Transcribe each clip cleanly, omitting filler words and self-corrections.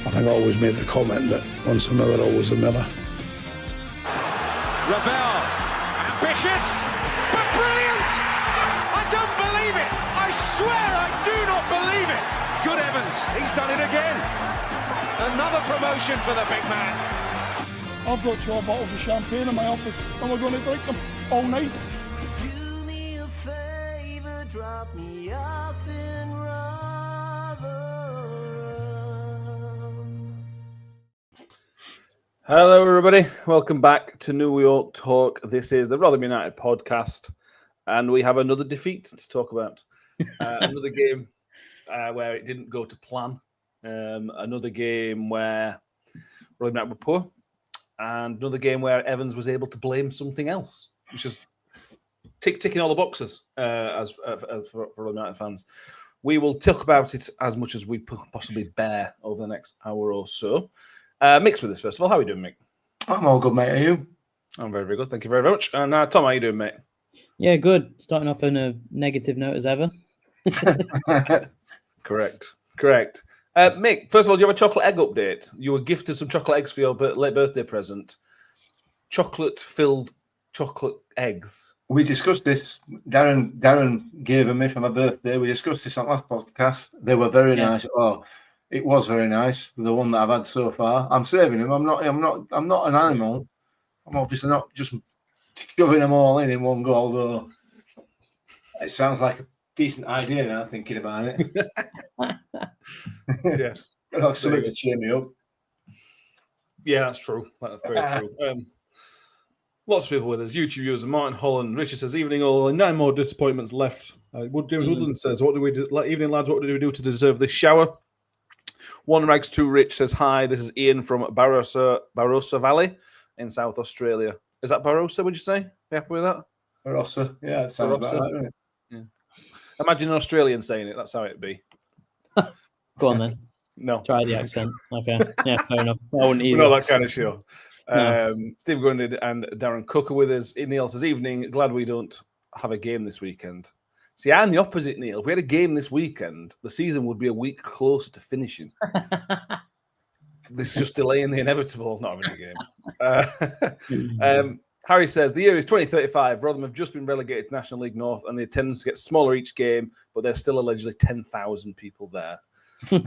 I think I always made the comment that once a miller, always a miller. Ravel, ambitious, but brilliant! I don't believe it! I swear I do not believe it! Good Evans, he's done it again. Another promotion for the big man. I've got 12 bottles of champagne in my office and we're going to drink them all night. Do me a favour, drop me off in Rotherham. Hello, everybody. Welcome back to New York Talk. This is the Rotherham United podcast, and we have another defeat to talk about. Another game where it didn't go to plan. Another game where Rotherham United were poor, and another game where Evans was able to blame something else, which is ticking all the boxes as for Rotherham United fans. We will talk about it as much as we possibly bear over the next hour or so. Mick's with us, first of all. How are you doing, Mick? I'm all good, mate. Are you? I'm very, very good. Thank you very much. And Tom, how are you doing, mate? Yeah, good. Starting off on a negative note as ever. Correct. Mick, first of all, do you have a chocolate egg update? You were gifted some chocolate eggs for your late birthday present. Chocolate-filled chocolate eggs. We discussed this. Darren gave them me for my birthday. We discussed this on last podcast. They were very nice. Oh, it was very nice. The one that I've had so far. I'm saving them. I'm not an animal. I'm obviously not just shoving them all in one go. Although it sounds like a decent idea now, thinking about it. Yeah, That's something to cheer me up. Yeah, that's true. That's very true. Lots of people with us. YouTube viewers, Martin Holland. Richard says, evening all, 9 more disappointments left. James Woodland says, what do we do? Evening, lads, what do we do to deserve this shower? One Rags 2 Rich says, hi, this is Ian from Barossa Valley in South Australia. Is that Barossa, would you say? Are you happy with that? Barossa. Yeah, it sounds about right, doesn't it? Yeah. Imagine an Australian saying it. That's how it'd be. Go on then. No. Try the accent. Okay. Yeah, fair enough. I wouldn't either. We're not that kind of show. No. Steve Grundy and Darren Cook are with us. Neil says, evening, glad we don't have a game this weekend. See, I'm the opposite, Neil. If we had a game this weekend, the season would be a week closer to finishing. This is just delaying the inevitable, not having a game. Harry says, the year is 2035. Rotherham have just been relegated to National League North, and the attendance gets smaller each game, but there's still allegedly 10,000 people there. We'll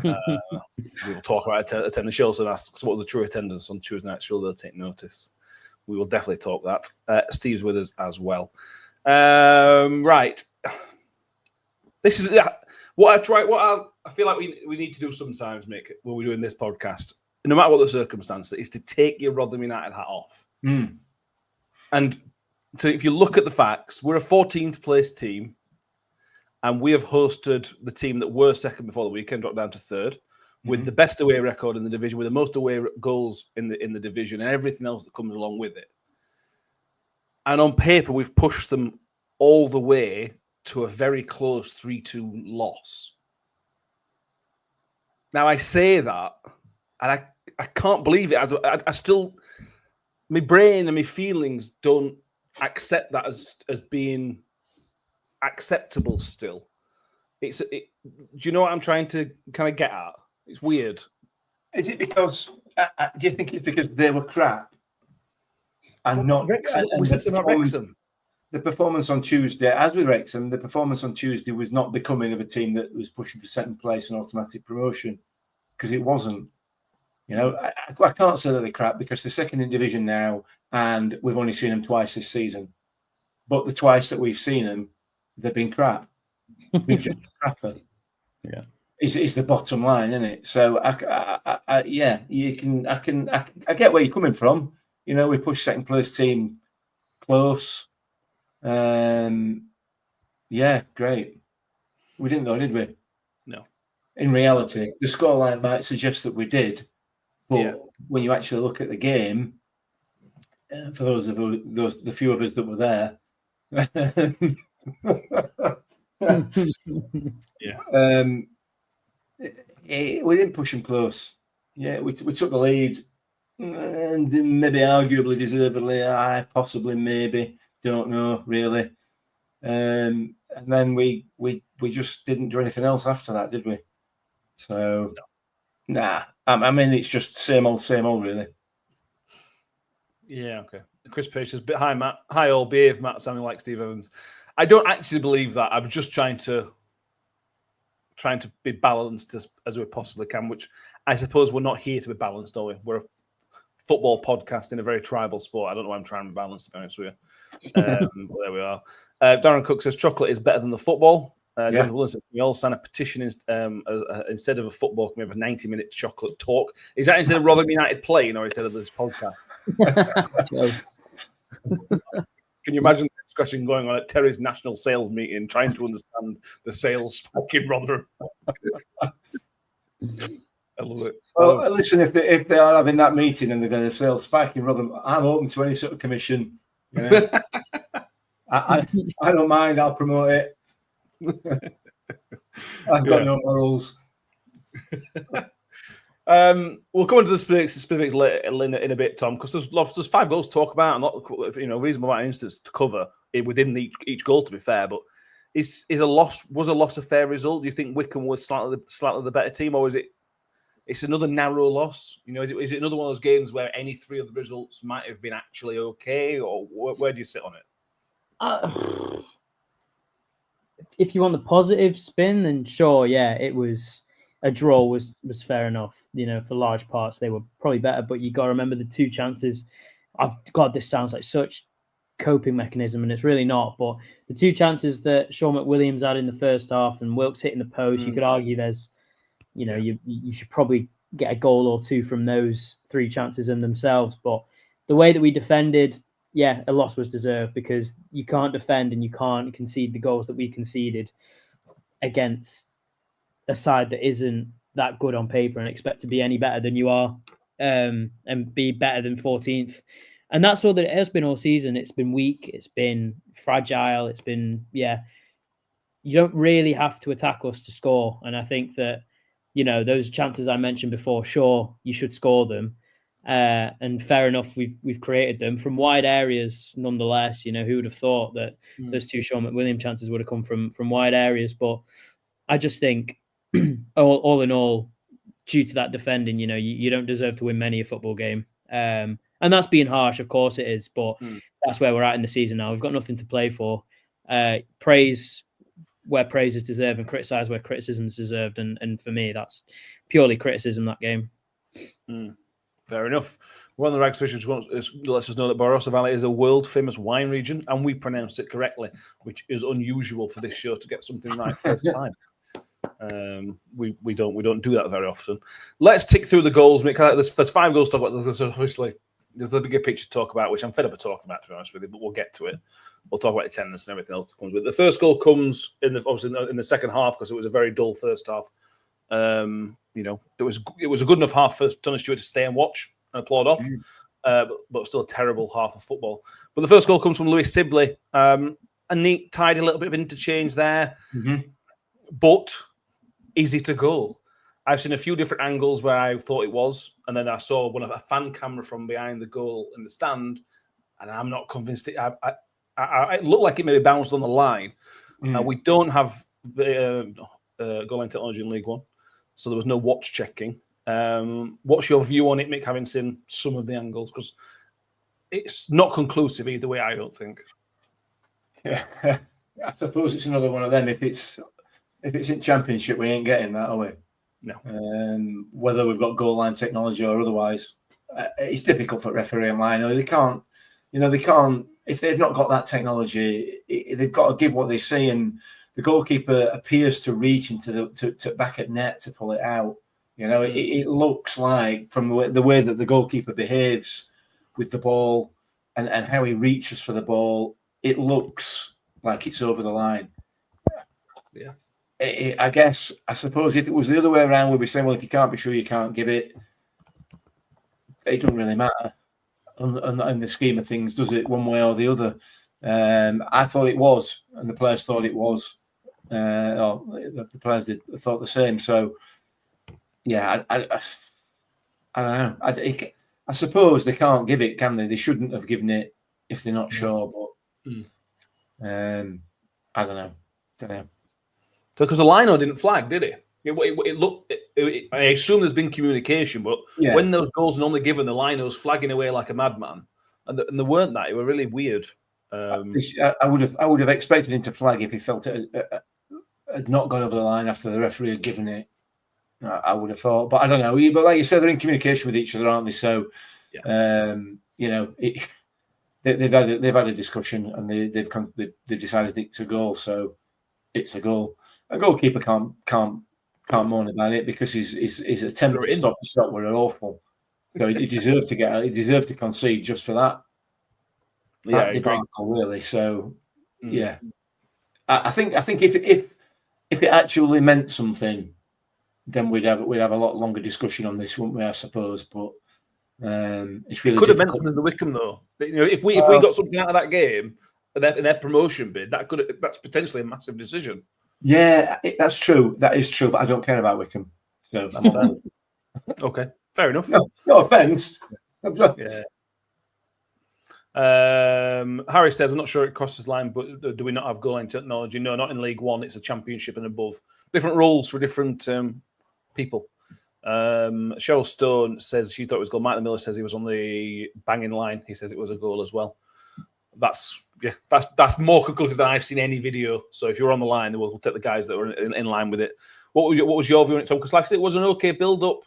talk about attendance. She also asks, what was the true attendance on Tuesday night? Sure, they'll take notice. We will definitely talk that. Steve's with us as well. Right. This is what I feel like we need to do sometimes, Mick, when we're doing this podcast, no matter what the circumstance, is to take your Rotherham United hat off. And so if you look at the facts, we're a 14th place team, and we have hosted the team that were second before the weekend, dropped down to third, with the best away record in the division, with the most away goals in the division, and everything else that comes along with it. And on paper, we've pushed them all the way to a very close 3-2 loss. Now, I say that, and I can't believe it. I still, my brain and my feelings don't accept that as being acceptable still. Do you know what I'm trying to kind of get at? It's weird. Is it because, do you think it's because they were crap? And not Wrexham. We said about Wrexham. The performance on Tuesday, as with Wrexham, the performance on Tuesday was not becoming of a team that was pushing for second place and automatic promotion, because it wasn't. You know, I can't say that they're crap because they're second in division now, and we've only seen them twice this season. But the twice that we've seen them, they've been crap. They've just crapper. Yeah, is the bottom line, isn't it? So I get where you're coming from. You know, we pushed second place team close. Yeah, great. We didn't though, did we? No. In reality, the scoreline might suggest that we did, but when you actually look at the game, for the few of us that were there, we didn't push them close. Yeah, we took the lead, and maybe arguably deservedly. Possibly, maybe, don't know really. And then we just didn't do anything else after that, did we? So Nah, I mean, it's just same old, really. Yeah, okay. Chris Page says, "Hi, Matt. Hi, all. Behave, Matt, sounding like Steve Evans." I don't actually believe that. I'm just trying to be balanced as we possibly can, which I suppose we're not here to be balanced, are we? We're a football podcast in a very tribal sport. I don't know why I'm trying to be balanced, to be honest with you. But there we are. Darren Cook says, chocolate is better than the football. John Willis says, we all sign a petition instead of a football, can we have a 90-minute chocolate talk? Is that instead of Rotherham United playing or instead of this podcast? Can you imagine the discussion going on at Terry's national sales meeting, trying to understand the sales spike in Rotherham? I love it. Well, listen, if they are having that meeting and they're going to sell spike in Rotherham, I'm open to any sort of commission. You know? I don't mind. I'll promote it. I've got no morals. We'll come into the specifics later in a bit, Tom, because there's 5 goals to talk about and reasonable amount of instances to cover within each goal. To be fair, but was a loss a fair result? Do you think Wycombe was slightly the better team, or is it? It's another narrow loss. Is it another one of those games where any 3 of the results might have been actually okay, or where do you sit on it? If you want the positive spin, then sure, yeah, it was a draw was fair enough. For large parts they were probably better, but you got to remember the 2 chances. God, this sounds like such coping mechanism, and it's really not. But the 2 chances that Sean McWilliams had in the first half and Wilkes hitting the post, you could argue there's. You should probably get a goal or 2 from those 3 chances in themselves. But the way that we defended, yeah, a loss was deserved, because you can't defend and you can't concede the goals that we conceded against a side that isn't that good on paper and expect to be any better than you are, and be better than 14th. And that's all that it has been all season. It's been weak. It's been fragile. It's been, you don't really have to attack us to score. And I think that, those chances I mentioned before, sure, you should score them. And fair enough, we've created them from wide areas nonetheless. Who would have thought that those 2 Sean McWilliam chances would have come from wide areas? But I just think all in all, due to that defending, you don't deserve to win many a football game. And that's being harsh, of course it is, but that's where we're at in the season now. We've got nothing to play for. Praise where praise is deserved and criticize where criticism is deserved. And for me, that's purely criticism, that game. Fair enough. One of the Rags Fishers lets us know that Barossa Valley is a world-famous wine region, and we pronounce it correctly, which is unusual for this show to get something right first time. We don't do that very often. Let's tick through the goals. There's 5 goals to talk about. There's the bigger picture to talk about, which I'm fed up of talking about, to be honest with you, but we'll get to it. We'll talk about attendance and everything else that comes with it. The first goal comes in the second half, because it was a very dull first half. It was a good enough half for Tony Stewart to stay and watch and applaud off, but still a terrible half of football. But the first goal comes from Lewis Sibley. A neat, tidy little bit of interchange there. But is it a goal? I've seen a few different angles where I thought it was, and then I saw a fan camera from behind the goal in the stand, and I'm not convinced it looked like it maybe bounced on the line. We don't have goal line technology in League One, so there was no watch checking. What's your view on it, Mick, having seen some of the angles? Because it's not conclusive either way, I don't think. Yeah, I suppose it's another one of them. If it's in Championship, we ain't getting that, are we? No. Whether we've got goal line technology or otherwise, it's difficult for referee and line. They can't. If they've not got that technology, they've got to give what they see. And the goalkeeper appears to reach into the back at net to pull it out. It looks like, from the way that the goalkeeper behaves with the ball and how he reaches for the ball, it looks like it's over the line. Yeah. I suppose if it was the other way around, we'd be saying, well, if you can't be sure, you can't give it. It doesn't really matter in the scheme of things, does it, one way or the other? I thought it was, and the players thought it was. The players thought the same. So, yeah, I don't know. I suppose they can't give it, can they? They shouldn't have given it if they're not sure. But I don't know. So, because the lino didn't flag, did he? I assume there's been communication, but Yeah. when those goals are normally given, the line was flagging away like a madman, and they weren't that. It were really weird. I would have expected him to flag if he felt it had not gone over the line after the referee had given it. I would have thought, but I don't know. But like you said, they're in communication with each other, aren't they? So, they've had a discussion and they've decided it's a goal. So it's a goal. A goalkeeper can't moan about it because his attempt to stop the shot were awful. So he deserved to concede just for that. That debacle, really. So yeah, I think if it actually meant something, then we'd have a lot longer discussion on this, wouldn't we? I suppose, but it's really could have meant something to Wycombe though. If we got something out of that game in their promotion bid, that's potentially a massive decision. Yeah, that's true. That is true, but I don't care about Wycombe. So that's fair. Okay, fair enough. No offense. Yeah. Harry says, I'm not sure it crosses line, but do we not have goal line technology? No, not in League One. It's a championship and above. Different rules for different people. Cheryl Stone says she thought it was goal. Michael Miller says he was on the banging line. He says it was a goal as well. That's more conclusive than I've seen any video. So if you're on the line, we'll take the guys that were in line with it. What was your view on it, Tom? Because like I said, it was an okay build-up.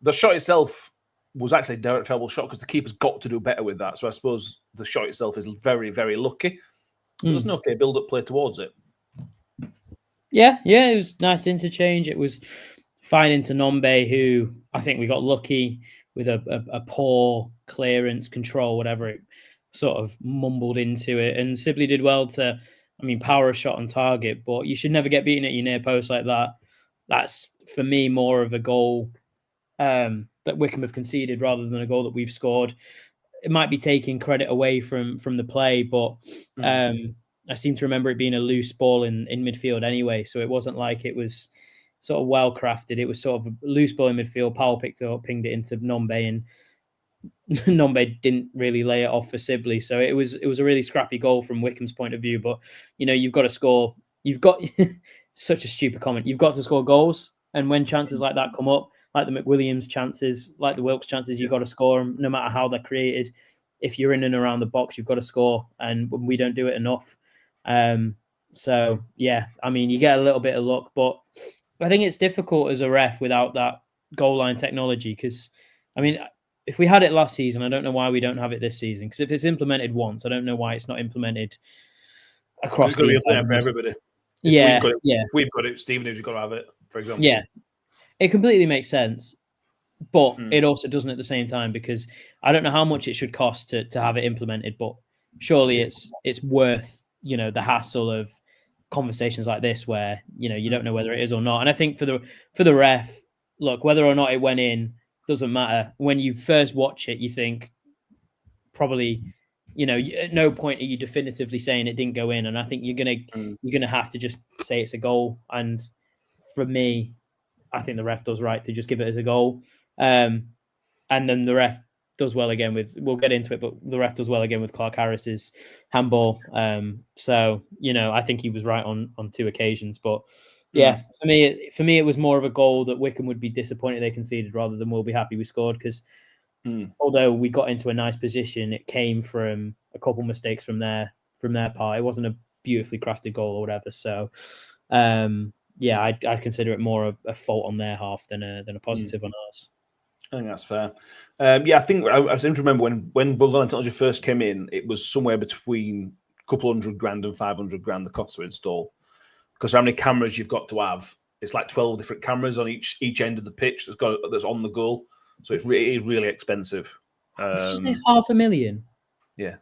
The shot itself was actually a terrible shot because the keeper's got to do better with that. So I suppose the shot itself is very, very lucky. It was an okay build-up play towards it. Yeah, it was nice interchange. It was fine into Nombe, who I think we got lucky with a poor clearance control, whatever it sort of mumbled into it. And Sibley did well to, power a shot on target, but you should never get beaten at your near post like that. That's, for me, more of a goal that Wycombe have conceded rather than a goal that we've scored. It might be taking credit away from the play, but I seem to remember it being a loose ball in midfield anyway. So it wasn't like it was sort of well crafted. It was sort of a loose ball in midfield. Powell picked it up, pinged it into Nombe, and Nombe didn't really lay it off for Sibley. So it was a really scrappy goal from Wycombe's point of view. But you've got to score. You've got such a stupid comment. You've got to score goals, and when chances like that come up, like the McWilliams chances, like the Wilkes chances, you've got to score them, no matter how they're created. If you're in and around the box, you've got to score, and we don't do it enough. So yeah, you get a little bit of luck, but I think it's difficult as a ref without that goal line technology. Because if we had it last season, I don't know why we don't have it this season. Because if it's implemented once, I don't know why it's not implemented across the entire for everybody. If we've got it. Stephen, you've got to have it, for example. Yeah, it completely makes sense, but it also doesn't at the same time, because I don't know how much it should cost to have it implemented, but surely it's worth the hassle of conversations like this where you don't know whether it is or not. And I think for the ref, look, whether or not it went in doesn't matter. When you first watch it, you think probably at no point are you definitively saying it didn't go in, and I think you're gonna have to just say it's a goal. And for me, I think the ref does right to just give it as a goal. And then the ref does well again we'll get into it, but the ref does well again with Clark Harris's handball. So, I think he was right on two occasions. But yeah, for me, it was more of a goal that Wycombe would be disappointed they conceded rather than we'll be happy we scored. Because although we got into a nice position, it came from a couple mistakes from their part. It wasn't a beautifully crafted goal or whatever. So, yeah, I consider it more a fault on their half than a positive on ours. I think that's fair. I think I seem to remember when goal line technology first came in, it was somewhere between a couple $100,000 and $500,000 the cost to install. Because how many cameras you've got to have? It's like 12 different cameras on each end of the pitch that's on the goal. So it is really expensive. Did you say $500,000? Yeah.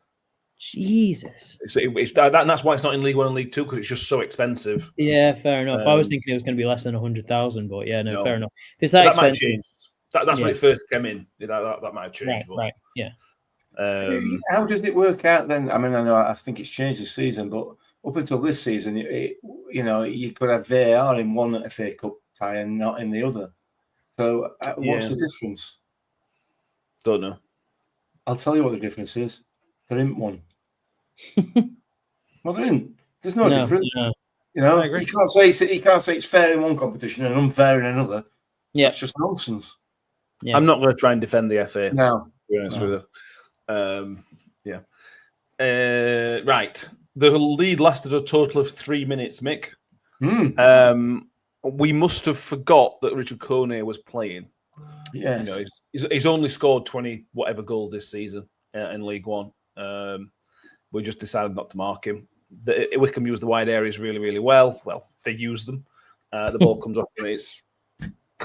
Jesus. It's that's why it's not in League One and League Two, because it's just so expensive. Yeah, fair enough. I was thinking it was going to be less than 100,000, but yeah, no, fair enough. If it's that expensive, might change. That's when it first came in. That might have changed. Right. Yeah. How does it work out then? I think it's changed this season, but up until this season, you could have VAR in one FA Cup tie and not in the other. So what's the difference? Don't know. I'll tell you what the difference is. There isn't one. Well, there isn't. There's no difference. You know, I agree. you can't say it's fair in one competition and unfair in another. Yeah. That's just nonsense. Yeah. I'm not going to try and defend the FA. No. To be honest with you. Right. The lead lasted a total of 3 minutes, Mick. We must have forgot that Richard Kone was playing. Yes. You know, he's only scored 20 whatever goals this season in League One. We just decided not to mark him. Wycombe used the wide areas really, really well. Well, they use them. The ball comes off, and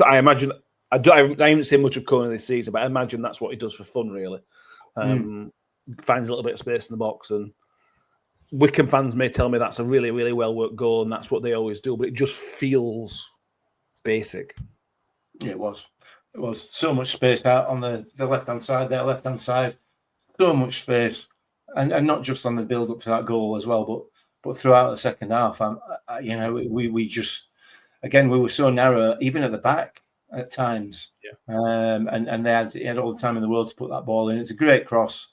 I imagine. I haven't seen much of Kone this season, but I imagine that's what he does for fun, really. Finds a little bit of space in the box, and Wycombe fans may tell me that's a really, really well worked goal, and that's what they always do. But it just feels basic. Yeah, it was. It was so much space out on the left-hand side, their left-hand side. So much space. And not just on the build-up to that goal as well, but throughout the second half. You know, we just, again, we were so narrow, even at the back at times. Yeah. And they had all the time in the world to put that ball in. It's a great cross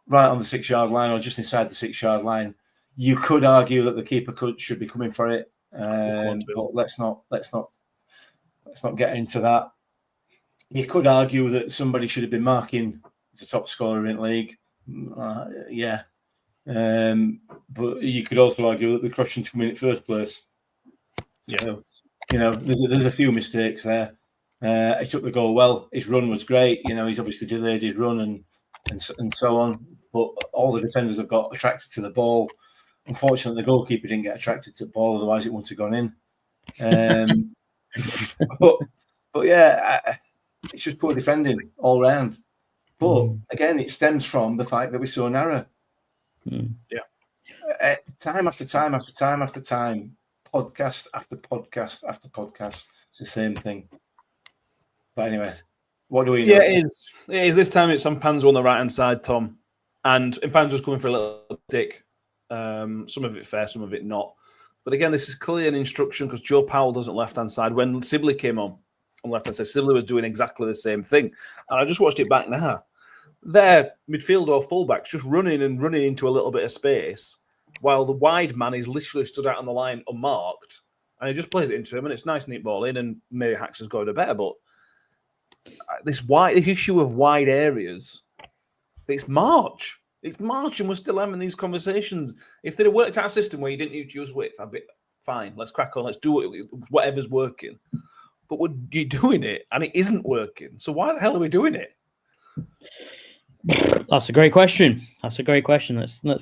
right on the 6-yard line or just inside the 6-yard line. You could argue that the keeper should be coming for it. But let's not get into that. You could argue that somebody should have been marking the top scorer in the league. But you could also argue that the cross shouldn't come in the first place. So, you know, there's a few mistakes there. He took the goal well. His run was great. You know, he's obviously delayed his run and so on. But all the defenders have got attracted to the ball. Unfortunately, the goalkeeper didn't get attracted to the ball. Otherwise, it wouldn't have gone in. But yeah, it's just poor defending all round. But again, it stems from the fact that we're so narrow. Yeah. Time after time after time after time, podcast after podcast after podcast, it's the same thing. But anyway, what do we know? Yeah, it is. This time it's on Panzo on the right hand side, Tom, and Panzo's coming for a little dick. Some of it fair, some of it not. But again, this is clearly an instruction because Joe Powell doesn't left hand side. When Sibley came on left hand side, Sibley was doing exactly the same thing, and I just watched it back now. Their midfield or fullbacks just running into a little bit of space, while the wide man is literally stood out on the line unmarked, and he just plays it into him, and it's nice, neat ball in, and maybe Hacks has got a better. But this issue of wide areas, it's March, and we're still having these conversations. If they'd have worked out a system where you didn't need to use width, I'd be fine. Let's crack on. Let's do it. Whatever's working. But you're doing it, and it isn't working. So why the hell are we doing it? That's a great question. Let's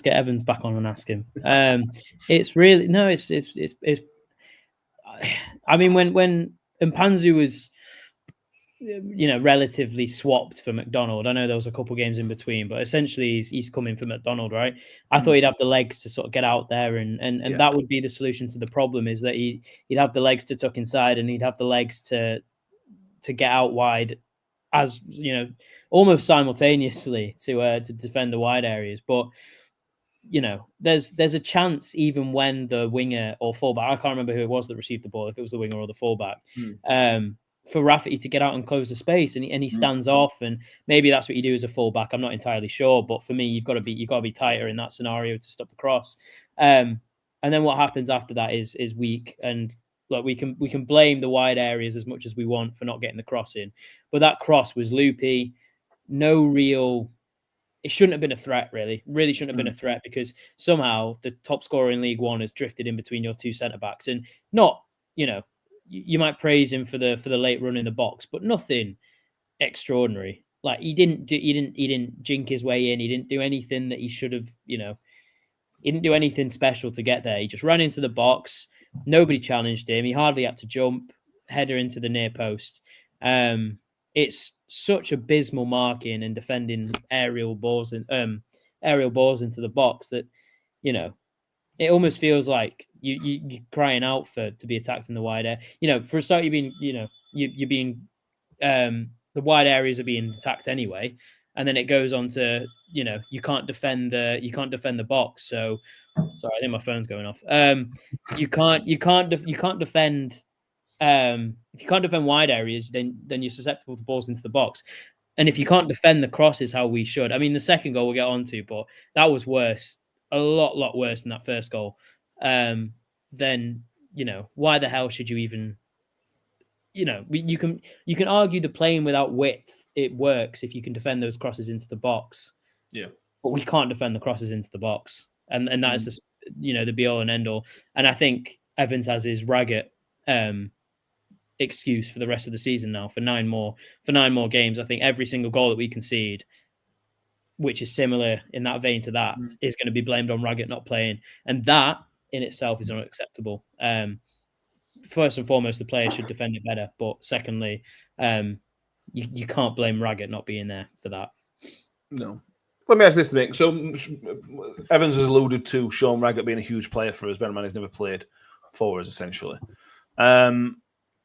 get Evans back on and ask him. It's really no. It's. I mean, when Mpanzu was, you know, relatively swapped for McDonald. I know there was a couple games in between, but essentially he's coming for McDonald, right? I thought he'd have the legs to sort of get out there, and that would be the solution to the problem. Is that he'd have the legs to tuck inside, and he'd have the legs to get out wide, as you know, almost simultaneously to defend the wide areas. But you know, there's a chance even when the winger or fullback, I can't remember who it was that received the ball, if it was the winger or the fullback, for Rafferty to get out and close the space, and he stands off, and maybe that's what you do as a fullback. I'm not entirely sure, but for me, you've got to be tighter in that scenario to stop the cross. And then what happens after that is weak. And look, we can blame the wide areas as much as we want for not getting the cross in, but that cross was loopy. It shouldn't have been a threat, really. Really shouldn't have been a threat, because somehow the top scorer in League One has drifted in between your two centre backs, and not, you know, you might praise him for the late run in the box, but nothing extraordinary. Like he didn't jink his way in. He didn't do anything that he should have. You know, he didn't do anything special to get there. He just ran into the box. Nobody challenged him. He hardly had to jump. Header into the near post. It's such abysmal marking and defending aerial balls into the box that, you know, it almost feels like you're crying out to be attacked in the wide area. You know, for a start, you're being the wide areas are being attacked anyway, and then it goes on to, you know, you can't defend the box. So sorry, I think my phone's going off. You can't defend. If you can't defend wide areas, then you're susceptible to balls into the box. And if you can't defend the crosses how we should, I mean, the second goal we'll get on to, but that was worse, a lot worse than that first goal. then why the hell should you even? You can argue the playing without width, it works if you can defend those crosses into the box. Yeah, but we can't defend the crosses into the box, and that is the be all and end all. And I think Evans has his Raggett excuse for the rest of the season now for 9 more games. I think every single goal that we concede, which is similar in that vein to that, is going to be blamed on Raggett not playing, and that in itself is unacceptable. First and foremost, the players should defend it better, but secondly, you can't blame Raggett not being there for that. No. Let me ask this, Mick. So Evans has alluded to Sean Raggett being a huge player for us. Bear in mind he's never played for us, essentially.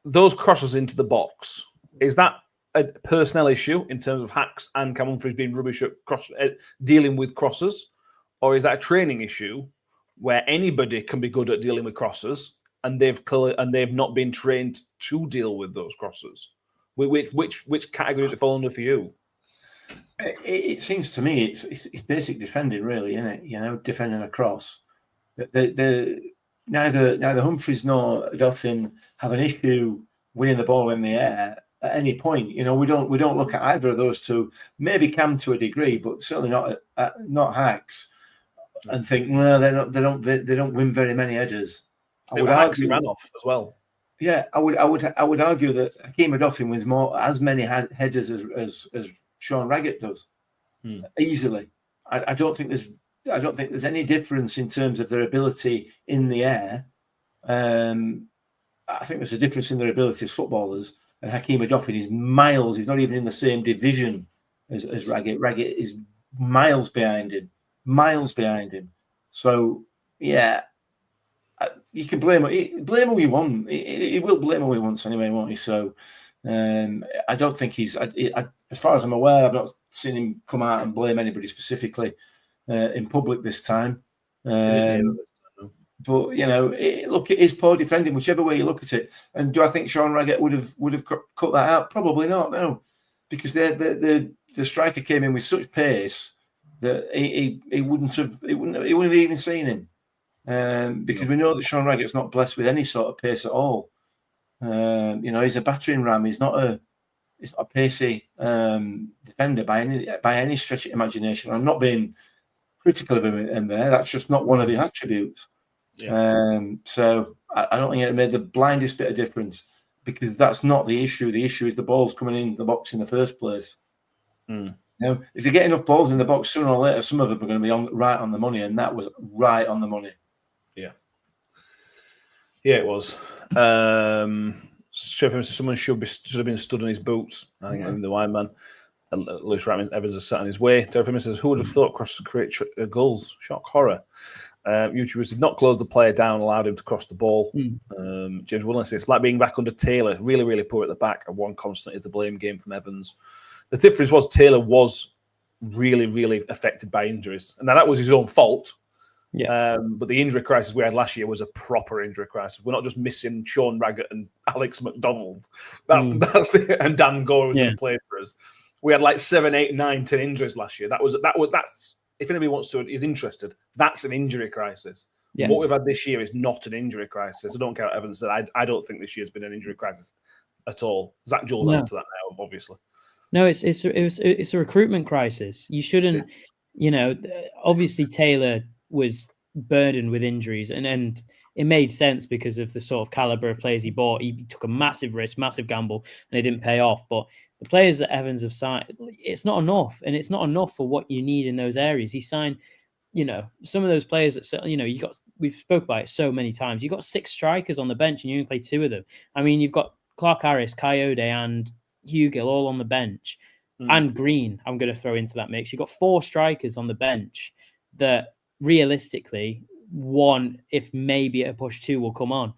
Those crosses into the box, is that a personnel issue in terms of Hacks and Cam Humphreys being rubbish at dealing with crosses? Or is that a training issue where anybody can be good at dealing with crosses and they've not been trained to deal with those crosses? Which category does it fall under for you? It seems to me it's basic defending, really, isn't it? Defending a cross. Neither Humphreys nor Duffin have an issue winning the ball in the air at any point. We don't look at either of those two. Maybe Cam to a degree, but certainly not Hacks, and think, well, they don't win very many headers. I would argue ran off as well. Yeah, I would argue that Hakeem Duffin wins as many headers as Sean Raggett does easily. I don't think there's any difference in terms of their ability in the air. I think there's a difference in their ability as footballers. And Hakeem Duffin is miles. He's not even in the same division as Raggett. Raggett is miles behind him. So yeah, you can blame who you want. He will blame who he wants anyway, won't he? So I don't think he's. As far as I'm aware, I've not seen him come out and blame anybody specifically in public this time. But look, it is poor defending, whichever way you look at it. And do I think Sean Raggett would have cut that out? Probably not. No, because the striker came in with such pace that he wouldn't have even seen him. Because we know that Sean Raggett's not blessed with any sort of pace at all. He's a battering ram. He's not a pacey defender by any stretch of imagination. I'm not being critical of him in there. That's just not one of his attributes. Yeah. So I don't think it made the blindest bit of difference, because that's not the issue. The issue is the balls coming in the box in the first place. If you get enough balls in the box, sooner or later, some of them are going to be right on the money, and that was right on the money. Yeah, it was. Someone should have been stood on his boots. I think in the wine man. And Lewis Evans is sat on his way. Derek says, "Who would have thought crosses create goals? Shock horror." YouTubers did not close the player down, allowed him to cross the ball. James Williams says, "It's like being back under Taylor. Really, really poor at the back. And one constant is the blame game from Evans." The difference was Taylor was really, really affected by injuries, and now that was his own fault. Yeah. But the injury crisis we had last year was a proper injury crisis. We're not just missing Sean Raggett and Alex McDonald. That's and Dan Gore was played for us. We had like 7, 8, 9, 10 injuries last year. That's if anybody is interested, that's an injury crisis. Yeah. What we've had this year is not an injury crisis. I don't care what Evans said. I don't think this year's been an injury crisis at all. Zach Joel's after that now, obviously. No, it's a recruitment crisis. You shouldn't, obviously Taylor was burdened with injuries, and it made sense because of the sort of caliber of players he bought. He took a massive risk, massive gamble, and it didn't pay off. But the players that Evans have signed, it's not enough, and it's not enough for what you need in those areas. He signed, some of those players that we've spoke about it so many times. You got 6 strikers on the bench, and you only play 2 of them. I mean, you've got Clark Harris, Coyote, and Hugill all on the bench, and Green. I'm going to throw into that mix. You've got 4 strikers on the bench that realistically, one, if maybe at a push 2, will come on.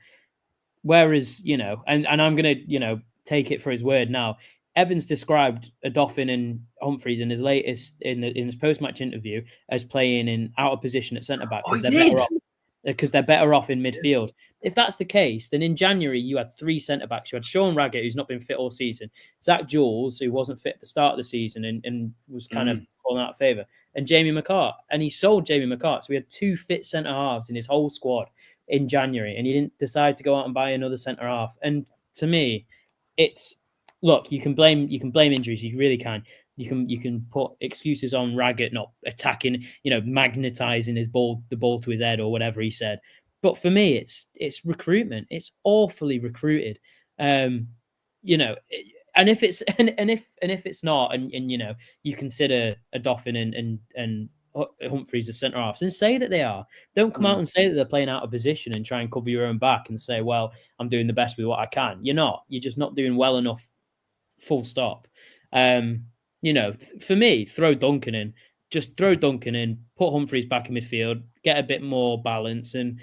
Whereas, and I'm going to, take it for his word now. Evans described Dauphin and Humphreys in his latest, in his post-match interview, as playing out of position at centre-back because they're better off in midfield. If that's the case, then in January you had 3 centre-backs. You had Sean Raggett, who's not been fit all season, Zach Jules, who wasn't fit at the start of the season and was kind of falling out of favour, and Jamie McCart. And he sold Jamie McCart. So we had 2 fit centre-halves in his whole squad in January, and you didn't decide to go out and buy another centre half. And to me, it's look, you can blame injuries, you really can. You can put excuses on Raggett not attacking, magnetizing the ball to his head or whatever he said. But for me, it's recruitment. It's awfully recruited. And if it's and if it's not, and you consider a Dauphin and Humphreys as centre halves, and say that they are. Don't come out and say that they're playing out of position and try and cover your own back and say, well, I'm doing the best with what I can. You're not. You're just not doing well enough. Full stop. For me, throw Duncan in. Just throw Duncan in. Put Humphreys back in midfield. Get a bit more balance, and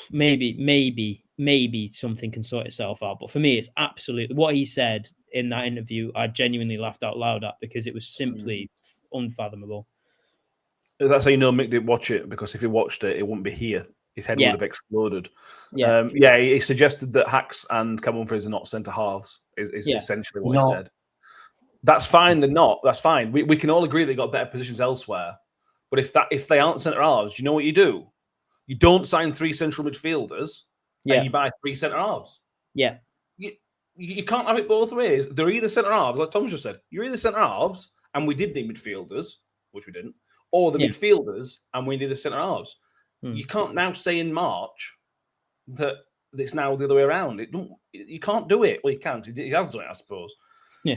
maybe something can sort itself out. But for me, it's absolutely what he said in that interview. I genuinely laughed out loud at, because it was simply unfathomable. That's how you know Mick didn't watch it, because if he watched it, it wouldn't be here. His head would have exploded. Yeah, he suggested that Hacks and Cam Humphreys are not centre halves. Is essentially what he said. That's fine. They're not. That's fine. We can all agree they got better positions elsewhere. But if they aren't centre halves, you know what you do? You don't sign 3 central midfielders, and you buy 3 centre halves. Yeah. You can't have it both ways. They're either centre halves, like Tom just said. You're either centre halves, and we did need midfielders, which we didn't, or the midfielders, and we needed centre halves. You can't now say in March that it's now the other way around. You can't do it. Well, you can't. He has done it, I suppose. Yeah.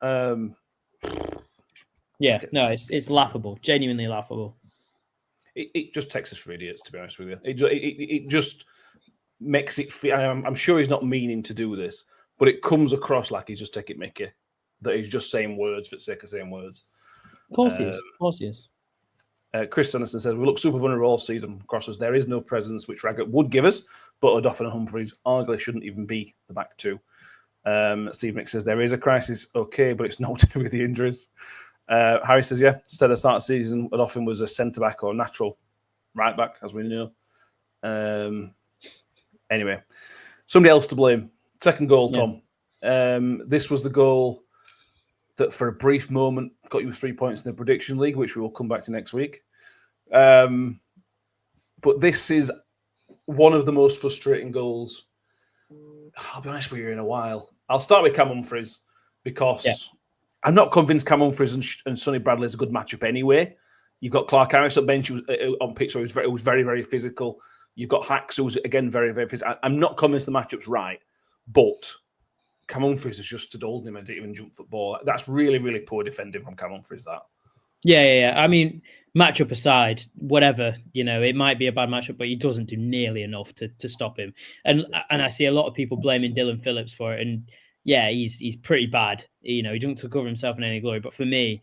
No, it's laughable. Genuinely laughable. It just takes us for idiots, to be honest with you. It just makes it feel. I'm sure he's not meaning to do this, but it comes across like he's just taking mickey. That he's just saying words for the sake of saying words. Of course he is. Of course he is. Chris Sanderson says, we look super vulnerable all season. Across us, there is no presence which Raggett would give us, but O'Doffin and Humphreys arguably shouldn't even be the back two. Steve Nick says, there is a crisis, okay, but it's not to do with the injuries. Harry says, instead of the start of the season, O'Doffin was a centre-back or natural right-back, as we know. Anyway, somebody else to blame. Second goal, Tom. This was the goal that for a brief moment got you 3 points in the prediction league, which we will come back to next week. But this is one of the most frustrating goals, I'll be honest with you, in a while. I'll start with Cam Humphreys, because I'm not convinced Cam Humphreys and Sonny Bradley is a good matchup anyway. You've got Clark Harris on bench, on pitch, so it was very, very physical. You've got Hacks, who's, again, very, very physical. I'm not convinced the matchup's right, but Cam Humphreys has just stood holding him and didn't even jump for the ball. That's really, really poor defending from Cam Humphreys, that. Yeah. I mean, matchup aside, whatever, it might be a bad matchup, but he doesn't do nearly enough to stop him. And I see a lot of people blaming Dylan Phillips for it. And he's pretty bad. He doesn't cover himself in any glory. But for me,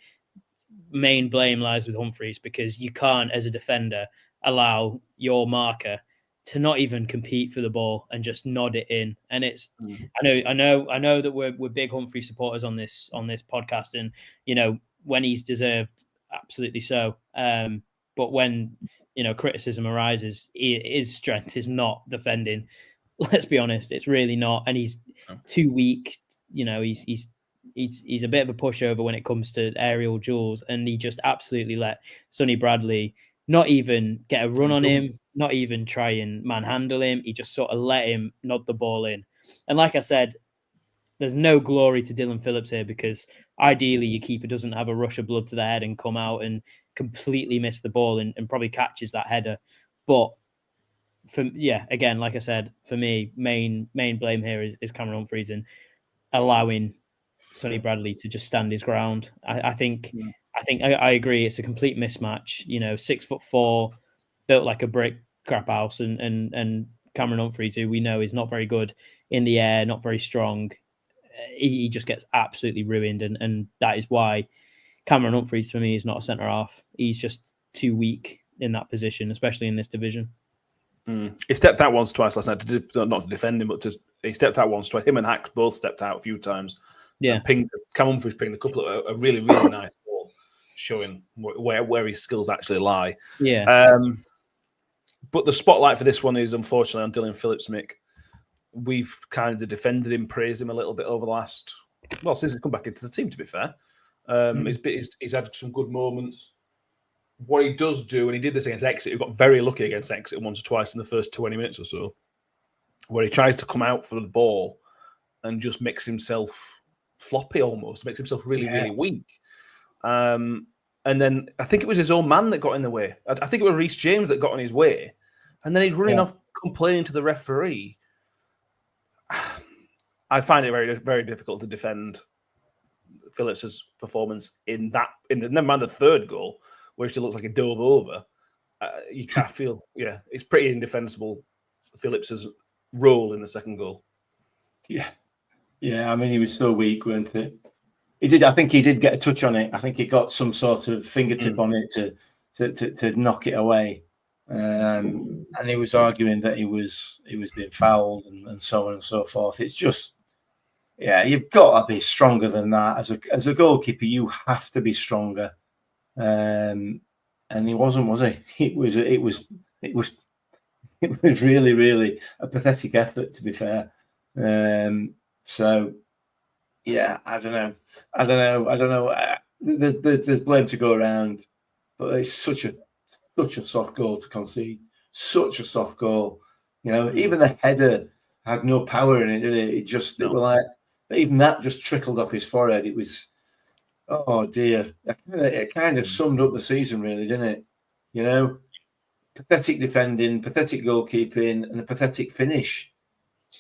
main blame lies with Humphreys, because you can't, as a defender, allow your marker to not even compete for the ball and just nod it in. And it's, I know that we're big Humphrey supporters on this podcast, and when he's deserved, absolutely so. But when criticism arises, his strength is not defending. Let's be honest, it's really not, and he's too weak. He's a bit of a pushover when it comes to aerial duels, and he just absolutely let Sonny Bradley not even get a run on him, not even try and manhandle him. He just sort of let him nod the ball in. And like I said, there's no glory to Dylan Phillips here, because ideally your keeper doesn't have a rush of blood to the head and come out and completely miss the ball and probably catches that header. But again, like I said, for me, main blame here is Cameron Humphreys and allowing Sonny Bradley to just stand his ground. I think I agree. It's a complete mismatch. 6'4", built like a brick crap house, and Cameron Humphreys, who we know is not very good in the air, not very strong. He just gets absolutely ruined, and that is why Cameron Humphreys for me is not a centre half. He's just too weak in that position, especially in this division. He stepped out once, twice last night, not to defend him, but he stepped out once, twice. Him and Hacks both stepped out a few times. Yeah, Cam Humphreys pinged a couple of a really, really nice ball, showing where his skills actually lie. Yeah. But the spotlight for this one is unfortunately on Dylan Phillips, Mick. We've kind of defended him, praised him a little bit over the last, since he's come back into the team, to be fair. He's had some good moments. what he does do, and he did this against Exeter, he got very lucky against Exeter once or twice in the first 20 minutes or so, where he tries to come out for the ball and just makes himself floppy almost, makes himself really, really weak. And then I think it was his own man that got in the way. I think it was Reece James that got in his way. And then he's running off complaining to the referee. I find it very, very difficult to defend Phillips's performance in never mind the third goal, where he looks like he dove over. I feel, it's pretty indefensible, Phillips's role in the second goal. Yeah. I mean, he was so weak, weren't it? I think he did get a touch on it. I think he got some sort of fingertip on it to knock it away. And he was arguing that he was being fouled and so on and so forth. It's just, you've got to be stronger than that. As a goalkeeper, you have to be stronger. And he wasn't, was he? It was really, really a pathetic effort, to be fair. So, I don't know. There's blame to go around, but it's such a soft goal to concede. Such a soft goal. Even the header had no power in it, did it? It was like, even that just trickled off his forehead. It was, oh dear. It kind of summed up the season, really, didn't it? Pathetic defending, pathetic goalkeeping, and a pathetic finish.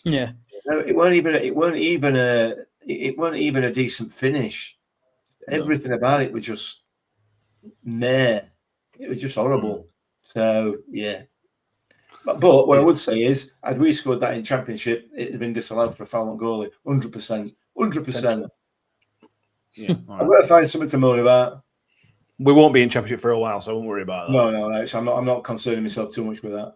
Yeah. It weren't even a decent finish. Everything about it was just meh. It was just horrible. So but what I would say is, had we scored that in Championship, it'd have been disallowed for a foul on goalie. 100%. Yeah, I've got to find something to moan about. We won't be in Championship for a while, so I won't worry about that. No. So I'm not concerning myself too much with that.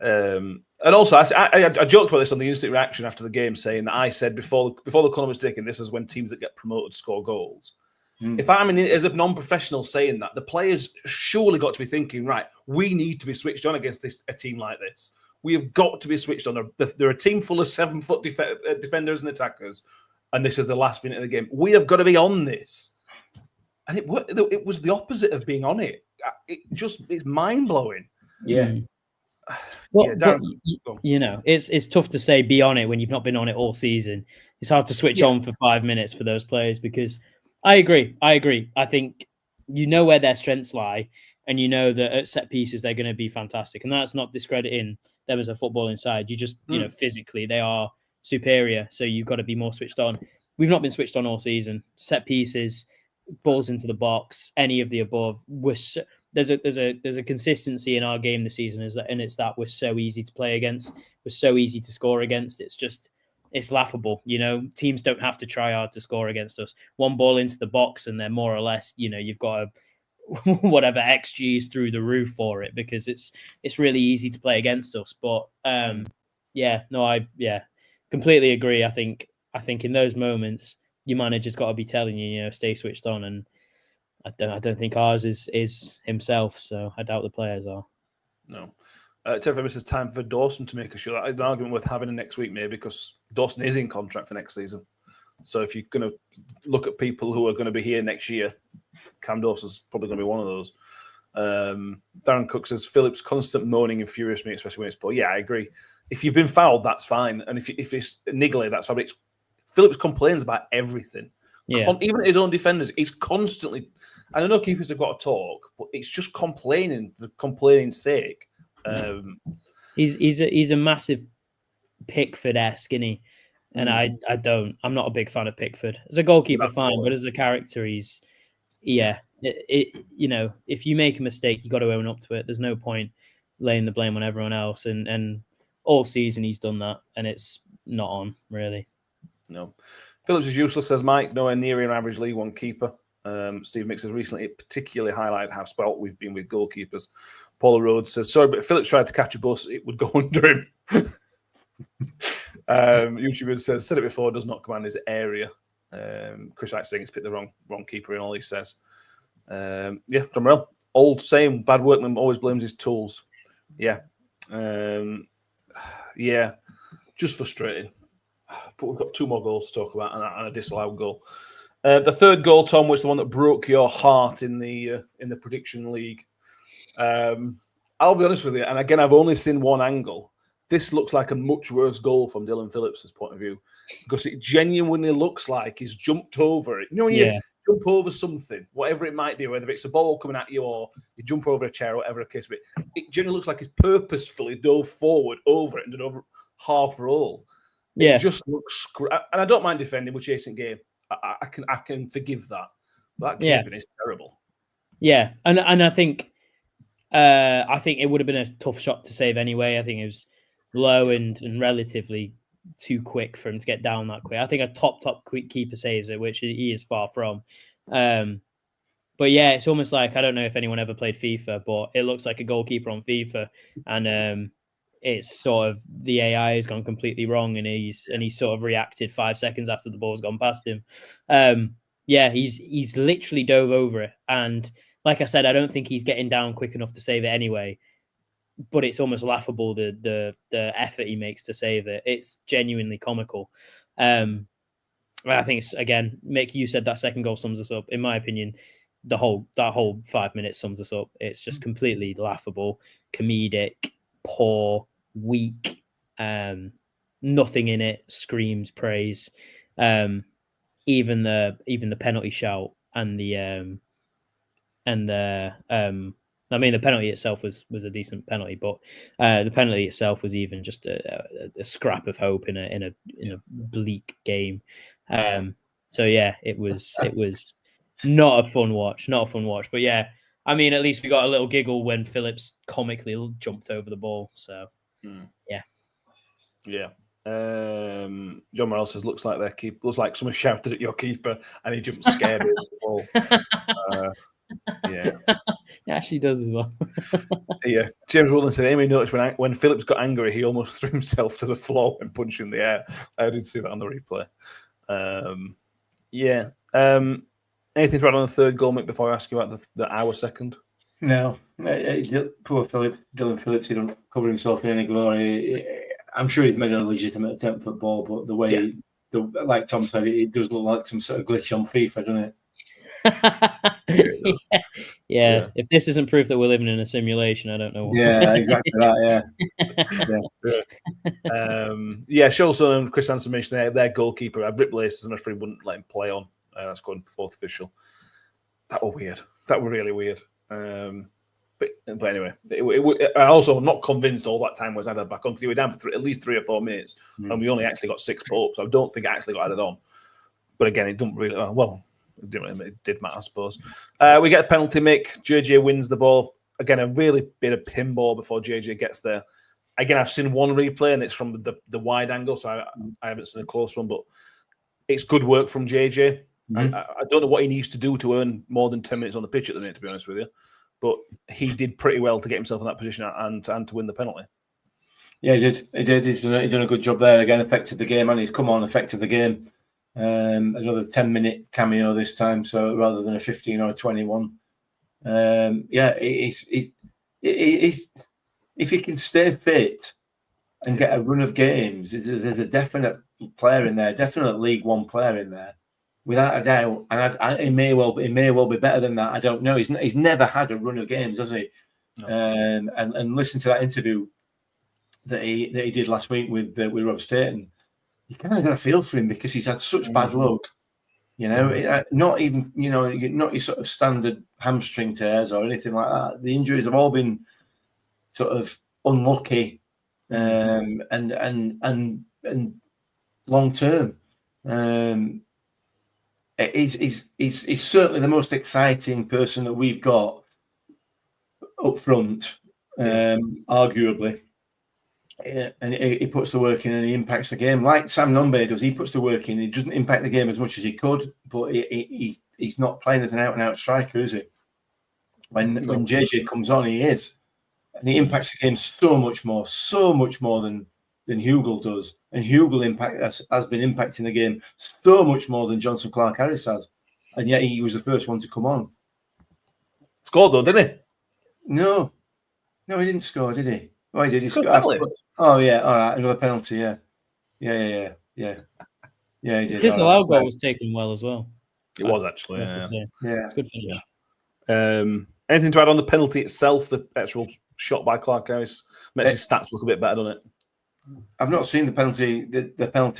And also, I joked about this on the instant reaction after the game, saying that I said before the corner was taken, this is when teams that get promoted score goals. If I'm as a non-professional saying that, the players surely got to be thinking, right, we need to be switched on against a team like this. We have got to be switched on. They're a team full of 7-foot defenders and attackers, and this is the last minute of the game. We have got to be on this. And it was the opposite of being on it. It's mind-blowing. Yeah. Well, it's tough to say be on it when you've not been on it all season. It's hard to switch on for 5 minutes for those players, because I agree. I think where their strengths lie, and that at set pieces they're going to be fantastic. And that's not discrediting them as a footballing side. You just, physically they are superior, so you've got to be more switched on. We've not been switched on all season. Set pieces, balls into the box, any of the above. There's a consistency in our game this season, it's that we're so easy to play against, we're so easy to score against. It's laughable. Teams don't have to try hard to score against us. One ball into the box and they're more or less, you've got a whatever XG's through the roof for it, because it's really easy to play against us. But I completely agree. I think in those moments your manager's got to be telling you, stay switched on, and I don't think ours is himself, so I doubt the players are. No. This is time for Dawson to make a show. That is an argument worth having next week, maybe, because Dawson is in contract for next season. So if you're going to look at people who are going to be here next year, Cam Dawson's probably going to be one of those. Darren Cook says, Phillips' constant moaning infuriates me, especially when it's poor. Yeah, I agree. If you've been fouled, that's fine. And if it's niggly, that's fine. But Phillips complains about everything. Yeah. Even his own defenders, he's constantly... I know keepers have got to talk, but it's just complaining for complaining's sake. He's a massive Pickford-esque, isn't he? And I'm not a big fan of Pickford as a goalkeeper. Fine, but as a character, he's if you make a mistake, you got to own up to it. There's no point laying the blame on everyone else. And all season he's done that, and it's not on really. No, Phillips is useless, says Mike. Nowhere near an average League One keeper. Steve Mix has recently particularly highlighted how spoilt we've been with goalkeepers. Paula Rhodes says, sorry, but if Phillips tried to catch a bus, it would go under him. YouTuber said it before, does not command his area. Chris likes saying he's picked the wrong keeper in all he says. John Morell, old saying, bad workman always blames his tools. Just frustrating. But we've got 2 more goals to talk about and a disallowed goal. The third goal, Tom, was the one that broke your heart in the prediction league. I'll be honest with you, and again, I've only seen one angle. This looks like a much worse goal from Dylan Phillips' point of view, because it genuinely looks like he's jumped over it. You know, when you jump over something, whatever it might be, whether it's a ball coming at you or you jump over a chair or whatever the case may be, it generally looks like he's purposefully dove forward over it and done over half roll. Yeah. It just looks, and I don't mind defending with chasing game. I can forgive that. But that keeping is terrible. Yeah, and I think it would have been a tough shot to save anyway. I think it was low and relatively too quick for him to get down that quick. I think a top quick keeper saves it, which he is far from. But yeah, it's almost like, I don't know if anyone ever played FIFA, but it looks like a goalkeeper on FIFA, and it's sort of the AI has gone completely wrong, and he's sort of reacted 5 seconds after the ball's gone past him. He's literally dove over it, and like I said, I don't think he's getting down quick enough to save it anyway. But it's almost laughable the effort he makes to save it. It's genuinely comical. I think it's, again, Mick, you said that second goal sums us up. In my opinion, that whole 5 minutes sums us up. It's just completely laughable, comedic, poor, weak, nothing in it screams praise. Even the penalty shout and the penalty itself was a decent penalty, but the penalty itself was even just a scrap of hope in a bleak game. So yeah, it was not a fun watch. But yeah, I mean, at least we got a little giggle when Phillips comically jumped over the ball. So yeah. John Morrell says looks like someone shouted at your keeper and he jumped scared over the ball. Yeah, it actually does as well. Yeah, James Woodland said Amy noticed when Phillips got angry, he almost threw himself to the floor and punched in the air. I did see that on the replay. Anything to add on the third goal, Mick, before I ask you about our second? No, poor Dylan Phillips, he don't cover himself in any glory. I'm sure he's made a legitimate attempt at ball, but the way, like Tom said, it does look like some sort of glitch on FIFA, doesn't it? Yeah. If this isn't proof that we're living in a simulation, I don't know. Yeah, exactly that. Shulson and Chris Hansen mentioned their goalkeeper had rip laces and referee wouldn't let him play on. That's going to the fourth official. That was weird. That was really weird. But anyway, I also am not convinced all that time was added back on, because we were down for at least 3 or 4 minutes, and we only actually got 6 put up, so I don't think it actually got added on. But again, it didn't really. It did matter, I suppose. We get a penalty, Mick. JJ wins the ball. Again, a really bit of pinball before JJ gets there. Again, I've seen one replay, and it's from the wide angle, so I haven't seen a close one, but it's good work from JJ. I don't know what he needs to do to earn more than 10 minutes on the pitch at the minute, to be honest with you. But he did pretty well to get himself in that position and to win the penalty. Yeah, he did. He's done a good job there. Again, affected the game, and he's come on, affected the game. Another 10-minute cameo this time, so rather than a 15 or a 21. He's if he can stay fit and get a run of games, there's a definite player in there, definite League One player in there, without a doubt. And it may well be better than that. I don't know. He's never had a run of games, has he? No. And listen to that interview that he did last week with Rob Staten. You kind of got a feel for him, because he's had such bad luck. Not even not your sort of standard hamstring tears or anything like that. The injuries have all been sort of unlucky and long term. He's certainly the most exciting person that we've got up front, arguably. And he puts the work in and he impacts the game like Sam Nombe does. He puts the work in. He doesn't impact the game as much as he could, but he's not playing as an out-and-out striker, is he? When JJ comes on, he is. And he impacts the game so much more than Hugel does. And Hugel has been impacting the game so much more than Johnson Clark-Harris has. And yet he was the first one to come on. Scored though, didn't he? No, he didn't score, did he? Oh, he did. He scored. Oh, yeah. All right. Another penalty. Yeah. He did. Disallowed goal was taken well as well. It was actually. Yeah. It's a good finish. Anything to add on the penalty itself? The actual shot by Clark Harris makes his stats look a bit better, doesn't it? I've not seen the penalty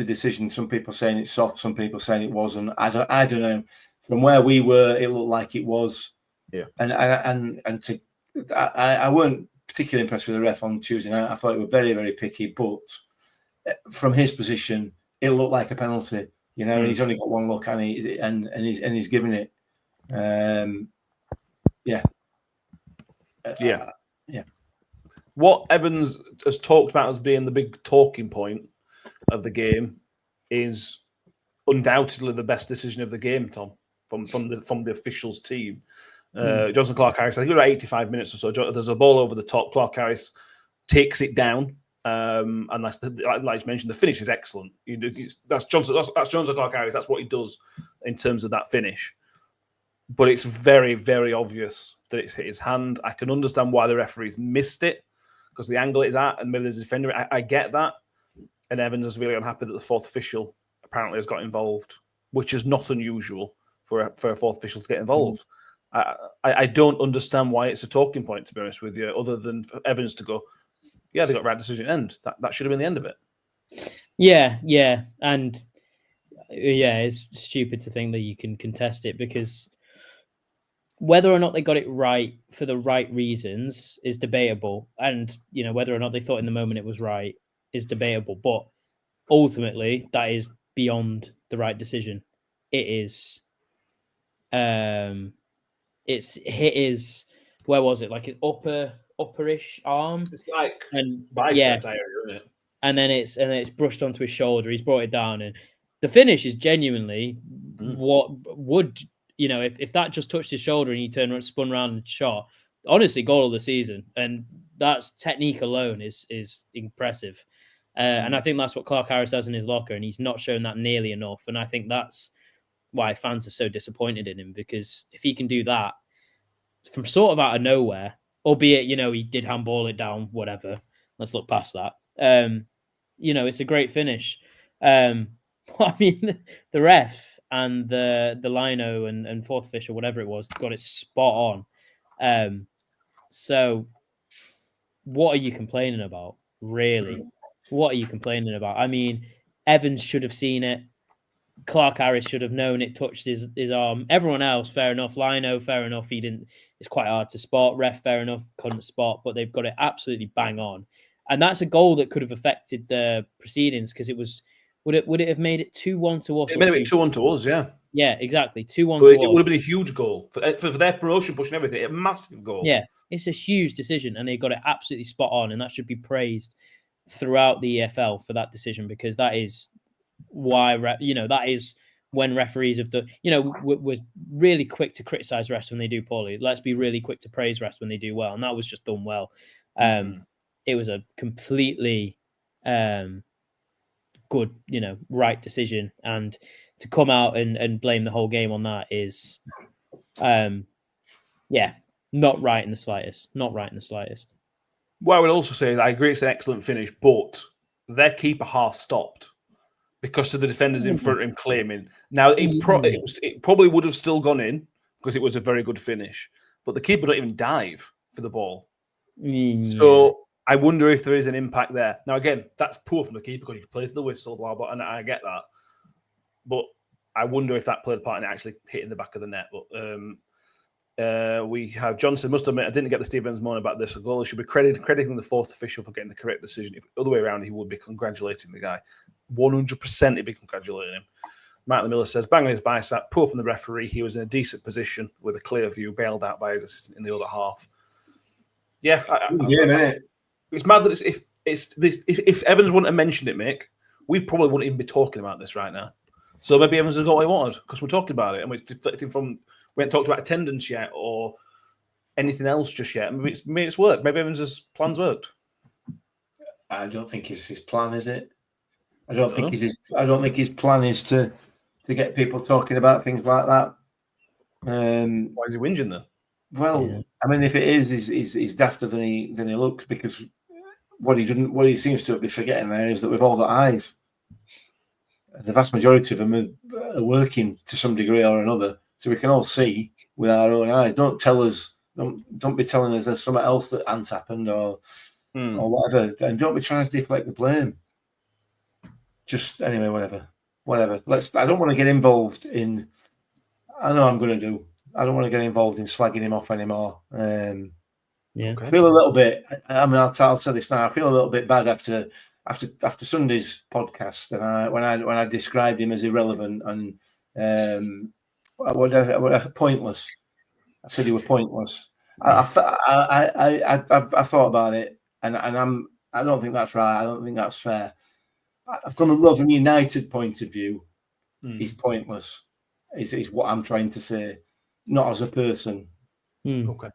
decision. Some people saying it's soft, some people saying it wasn't. I don't know. From where we were, it looked like it was. Yeah. I weren't particularly impressed with the ref on Tuesday night. I thought it was very, very picky. But from his position, it looked like a penalty. And he's only got one look, and he's given it. Yeah. What Evans has talked about as being the big talking point of the game is undoubtedly the best decision of the game, Tom, from the officials' team. Jonathan Clark Harris, I think about 85 minutes or so. There's a ball over the top. Clark Harris takes it down, and like you mentioned, the finish is excellent. That's Jonathan Clark Harris. That's what he does in terms of that finish. But it's very, very obvious that it's hit his hand. I can understand why the referees missed it, because the angle it's at, and maybe there's a defender. I get that. And Evans is really unhappy that the fourth official apparently has got involved, which is not unusual for a fourth official to get involved. I don't understand why it's a talking point, to be honest with you, other than for Evans to go, yeah, they got right decision end. That should have been the end of it. Yeah. And it's stupid to think that you can contest it, because whether or not they got it right for the right reasons is debatable. And, whether or not they thought in the moment it was right is debatable. But ultimately, that is beyond the right decision. It is. It's hit his, where was it? Like his upperish arm. It's like and bicep area, isn't it? And then it's brushed onto his shoulder. He's brought it down, and the finish is genuinely what would, if that just touched his shoulder and he turned around, spun around and shot, honestly, goal of the season. And that's technique alone is impressive. And I think that's what Clark Harris has in his locker, and he's not shown that nearly enough. And I think that's why fans are so disappointed in him, because if he can do that from sort of out of nowhere, albeit, he did handball it down, whatever, let's look past that. It's a great finish. I mean, the ref and the lino and fourth official, whatever it was, got it spot on. So what are you complaining about, really? What are you complaining about? I mean, Evans should have seen it. Clark Harris should have known it touched his arm. Everyone else, fair enough. Lino, fair enough. He didn't. It's quite hard to spot. Ref, fair enough. Couldn't spot, but they've got it absolutely bang on. And that's a goal that could have affected the proceedings, because it was. Would it have made it 2-1 to us? It made it 2-1 to us, yeah. Yeah, exactly. 2-1 so to us. It would have been a huge goal for their promotion push and everything. A massive goal. Yeah, it's a huge decision, and they got it absolutely spot on, and that should be praised throughout the EFL for that decision, because that is why that is when referees have done. We're really quick to criticize refs when they do poorly. Let's be really quick to praise refs when they do well, and that was just done well. It was a completely good, right decision, and to come out and blame the whole game on that is, not right in the slightest. Not right in the slightest. What I would also say is I agree it's an excellent finish, but their keeper half stopped because of the defenders in front of him claiming. Now, it probably would have still gone in because it was a very good finish, but the keeper didn't even dive for the ball. So I wonder if there is an impact there. Now, again, that's poor from the keeper because he plays the whistle, blah, blah, and I get that. But I wonder if that played a part in actually hitting the back of the net. But we have Johnson must admit, I didn't get the Stevens moan about this goal. He should be crediting the fourth official for getting the correct decision. If the other way around, he would be congratulating the guy. 100% he'd be congratulating him. Matt Miller says, bang on his bicep, poor from the referee. He was in a decent position with a clear view, bailed out by his assistant in the other half. Yeah, it's mad that if Evans wouldn't have mentioned it, Mick, we probably wouldn't even be talking about this right now. So maybe Evans has got what he wanted because we're talking about it and we're deflecting from. We haven't talked about attendance yet or anything else just yet. Maybe it's worked. Maybe Evans' plans worked. I don't think it's his plan, is it? I don't think his plan is to get people talking about things like that. Why is he whinging then? Well, I mean, if it is, he's dafter than he looks, because what he seems to be forgetting there is that we've all got eyes. the vast majority of them are working to some degree or another, so we can all see with our own eyes. Don't tell us, don't be telling us there's something else that hasn't happened or whatever, and don't be trying to deflect the blame. Just anyway, whatever. I don't want to get involved in. I know I'm going to do. I don't want to get involved in slagging him off anymore. Yeah, I feel a little bit. I mean, I'll say this now. I feel a little bit bad after Sunday's podcast, and when I described him as irrelevant and pointless. I said he was pointless. I thought about it, and I don't think that's right. I don't think that's fair. From a Rotherham United point of view, he's pointless. Is what I'm trying to say, not as a person. Okay.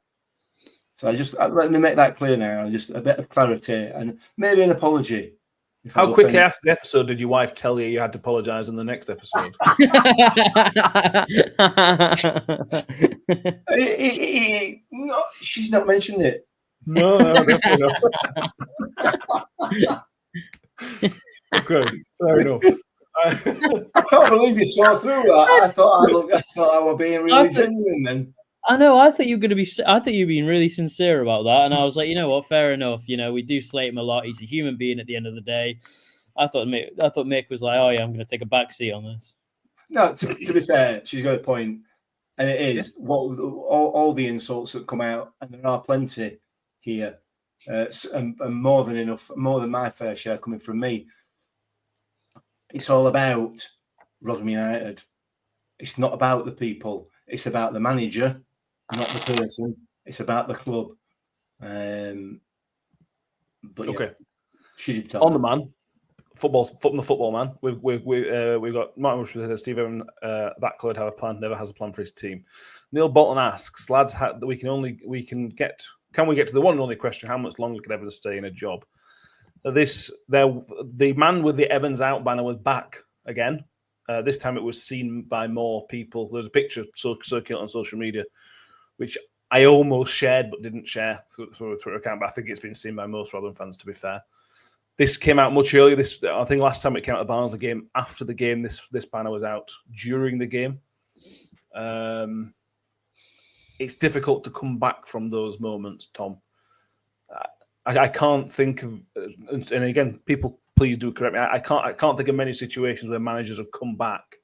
So let me make that clear now. Just a bit of clarity and maybe an apology. How quickly after the episode did your wife tell you had to apologise in the next episode? No, she's not mentioned it. No, definitely not. Okay, fair enough. I can't believe you saw through that. I thought I was being really genuine then. I know. I thought you were going to be. I thought you were being really sincere about that, and I was like, you know what? Fair enough. You know, we do slate him a lot. He's a human being at the end of the day. I thought Mick was like, oh yeah, I'm going to take a backseat on this. No, to be fair, she's got a point, and it is what all the insults that come out, and there are plenty here, and more than enough, more than my fair share coming from me. It's all about Rotherham United. It's not about the people. It's about the manager, not the person. It's about the club. But okay, she did tell on the man. The football man. We've got Martin Rush with Steve Owen. That could have a plan. Never has a plan for his team. Neil Bolton asks, lads, can we get to the one and only question? How much longer can Evans stay in a job? The man with the Evans out banner was back again. This time it was seen by more people. There's a picture circulating on social media, which I almost shared but didn't share through a Twitter account. But I think it's been seen by most Rotherham fans, to be fair. This came out much earlier. I think last time it came out at Barnsley game. After the game, this banner was out during the game. It's difficult to come back from those moments, Tom. I can't think of, and again, people please do correct me. I can't think of many situations where managers have come back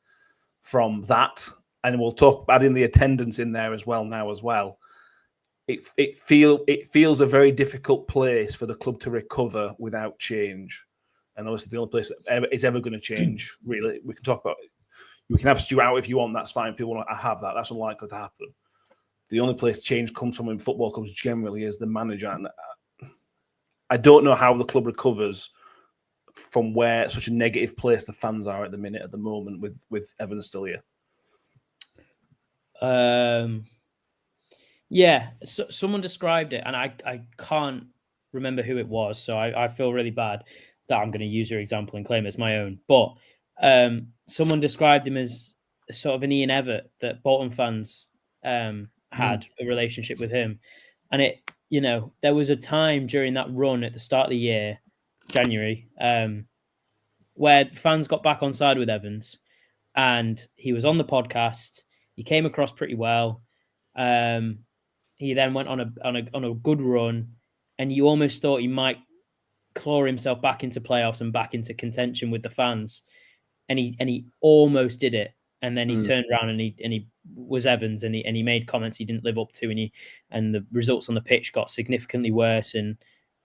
from that, and we'll talk adding the attendance in there as well. It feels a very difficult place for the club to recover without change, and obviously the only place that is ever going to change. Really, we can talk about. We can have Stu out if you want. That's fine. People want to have that. That's unlikely to happen. The only place change comes from in football clubs generally is the manager, and I don't know how the club recovers from where such a negative place the fans are at the moment with Evans still here. Yeah, so someone described it, and I can't remember who it was, so I feel really bad that I'm going to use your example and claim it's my own. But someone described him as sort of an Ian Evatt that Bolton fans had a relationship with him, and there was a time during that run at the start of the year, January, where fans got back on side with Evans, and he was on the podcast. He came across pretty well. He then went on a good run, and you almost thought he might claw himself back into playoffs and back into contention with the fans, and he almost did it. And then he turned around and he was Evans, and he made comments he didn't live up to, and the results on the pitch got significantly worse, and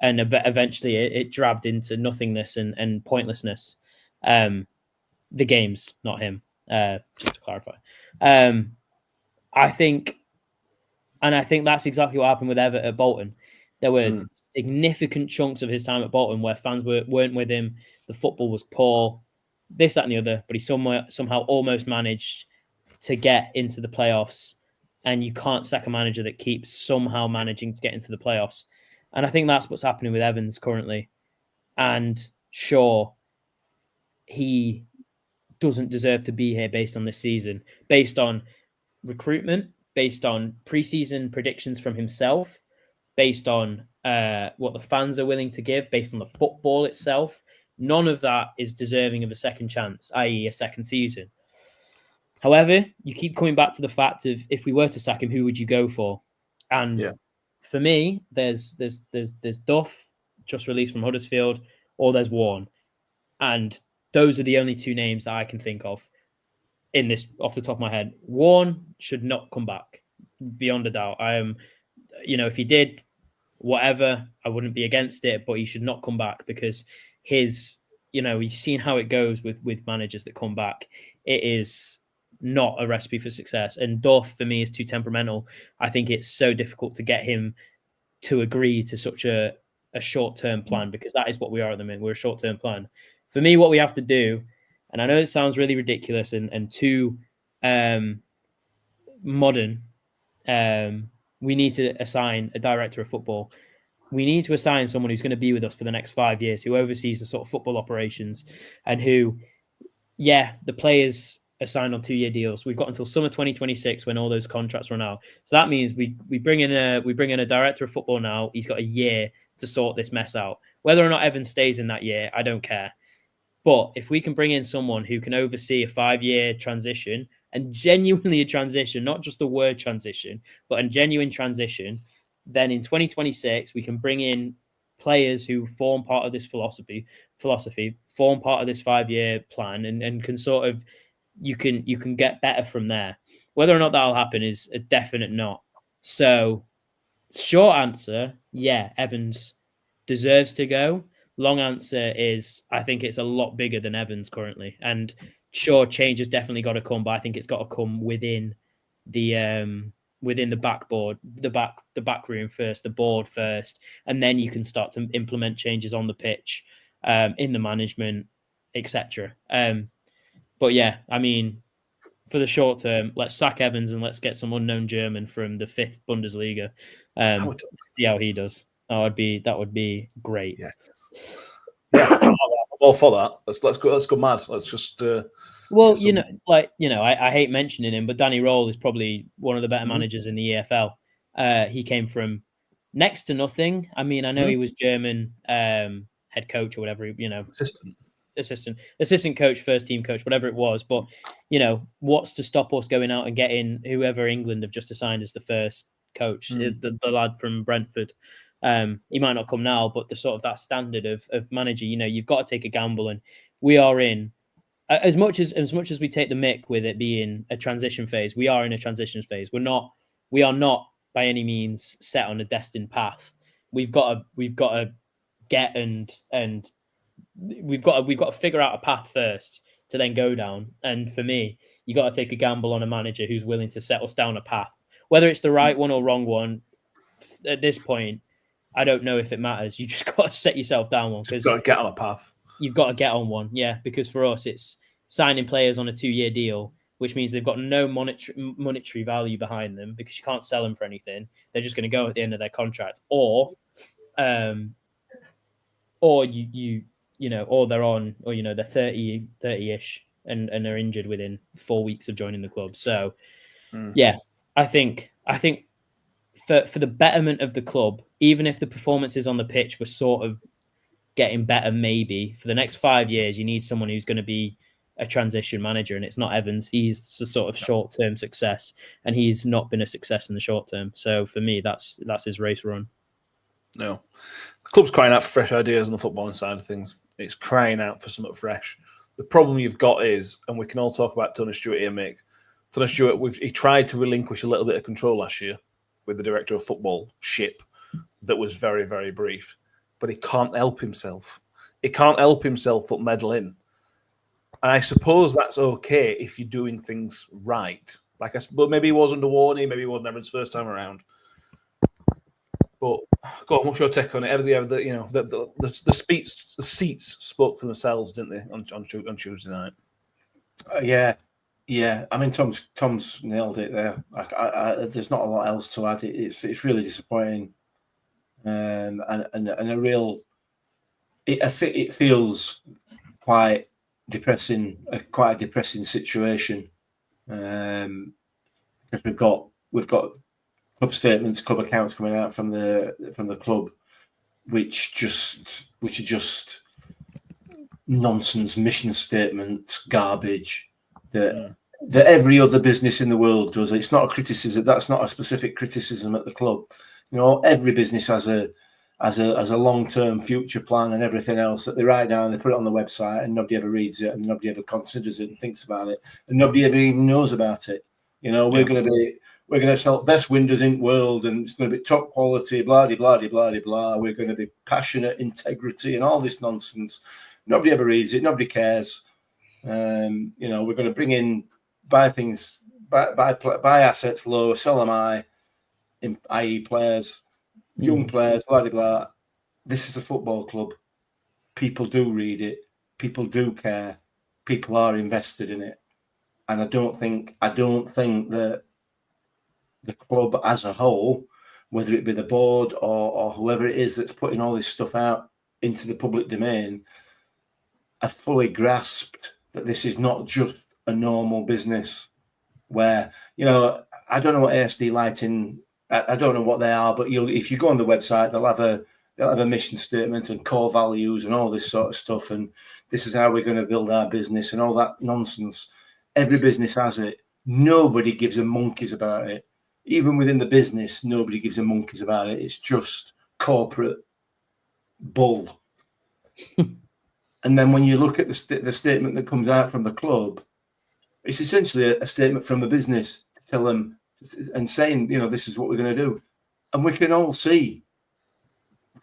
eventually it drabbed into nothingness and pointlessness. The games, not him. Just to clarify, I think that's exactly what happened with Evatt at Bolton. There were significant chunks of his time at Bolton where fans weren't with him. The football was poor. This, that, and the other, but he somehow almost managed to get into the playoffs, and you can't sack a manager that keeps somehow managing to get into the playoffs. And I think that's what's happening with Evans currently. And sure, he doesn't deserve to be here based on this season, based on recruitment, based on preseason predictions from himself, based on what the fans are willing to give, based on the football itself, None of that is deserving of a second chance, i.e. a second season. However, you keep coming back to the fact of, if we were to sack him, who would you go for? And for me, there's Duff, just released from Huddersfield, or there's Warne. And those are the only two names that I can think of in this off the top of my head. Warne should not come back, beyond a doubt. I am, if he did, whatever, I wouldn't be against it, but he should not come back, because his, you've seen how it goes with managers that come back. It is not a recipe for success. And Duff, for me, is too temperamental. I think it's so difficult to get him to agree to such a short-term plan, because that is what we are at the minute. We're a short-term plan. For me, what we have to do, and I know it sounds really ridiculous and too modern, we need to assign a director of football. We need to assign someone who's going to be with us for the next 5 years, who oversees the sort of football operations, and who, the players are signed on 2-year deals. We've got until summer 2026 when all those contracts run out. So that means we bring in a director of football now. He's got a year to sort this mess out. Whether or not Evan stays in that year, I don't care. But if we can bring in someone who can oversee a 5-year transition, and genuinely a transition, not just the word transition, but a genuine transition, then in 2026, we can bring in players who form part of this philosophy, form part of this 5-year plan, and can sort of, you can get better from there. Whether or not that'll happen is a definite not. So, short answer, Evans deserves to go. Long answer is, I think it's a lot bigger than Evans currently. And sure, change has definitely got to come, but I think it's got to come within the backboard, the back room first, the board first, and then you can start to implement changes on the pitch, in the management, etc. But I mean, for the short term, let's sack Evans and let's get some unknown German from the 5th Bundesliga. See how he does. That would be great. I'm all for that. Let's go mad. Let's just. I hate mentioning him, but Danny Roll is probably one of the better managers in the EFL. He came from next to nothing. I mean, I know he was German head coach or whatever. Assistant coach, first team coach, whatever it was. But what's to stop us going out and getting whoever England have just assigned as the first coach, the lad from Brentford. He might not come now, but the sort of that standard of manager, you've got to take a gamble, and we are in as much as we take the mick with it being a transition phase. We are in a transition phase. We are not by any means set on a destined path. We've got to get and we've got to figure out a path first to then go down. And for me, you got to take a gamble on a manager who's willing to set us down a path, whether it's the right one or wrong one. At this point, I don't know if it matters. You just got to set yourself down one, because you've got to get on a path. You've got to get on one, because for us, it's signing players on a 2-year deal, which means they've got no monetary value behind them, because you can't sell them for anything. They're just going to go at the end of their contract, or they're on, or they're 30-ish and they're injured within 4 weeks of joining the club. So, I think for the betterment of the club, even if the performances on the pitch were sort of getting better, maybe for the next 5 years, you need someone who's going to be a transition manager, and it's not Evans. He's a sort of short-term success, and he's not been a success in the short term. So for me, that's his race run. No, the club's crying out for fresh ideas on the footballing side of things. It's crying out for something fresh. The problem you've got is, and we can all talk about Tony Stewart here, Mick. Tony Stewart, he tried to relinquish a little bit of control last year with the director of football ship that was very, very brief. But he can't help himself. He can't help himself but meddle in. And I suppose that's okay if you're doing things right. But maybe he was under warning, maybe it wasn't Evans' first time around. But go on, what's your take on it? The seats spoke for themselves, didn't they, on Tuesday night? Yeah. I mean, Tom's nailed it there. There's not a lot else to add. It's really disappointing, and a real. It feels quite depressing. Quite a depressing situation, because we've got club statements, club accounts coming out from the club, which are just nonsense mission statement garbage that every other business in the world does. It's not a criticism. That's not a specific criticism at the club. You know, every business has a long-term future plan and everything else that they write down, they put it on the website, and nobody ever reads it, and nobody ever considers it and thinks about it, and nobody ever even knows about it. You know, we're going to sell best windows in the world, and it's going to be top quality, blah blah blah blah blah. We're going to be passionate, integrity, and all this nonsense. Nobody ever reads it. Nobody cares. You know, we're going to bring in, buy things, buy assets low, sell them high, i.e. players, young players, blah blah blah. This is a football club. People do read it. People do care. People are invested in it, and I don't think that the club as a whole, whether it be the board or whoever it is that's putting all this stuff out into the public domain, have fully grasped that this is not just a normal business where, you know, I don't know what ASD lighting, I don't know what they are, but if you go on the website, they'll have a mission statement and core values and all this sort of stuff, and this is how we're going to build our business and all that nonsense. Every business has it. Nobody gives a monkeys about it. Even within the business, nobody gives a monkeys about it. It's just corporate bull. And then when you look at the statement that comes out from the club, it's essentially a statement from the business to tell them and saying, you know, this is what we're going to do. And we can all see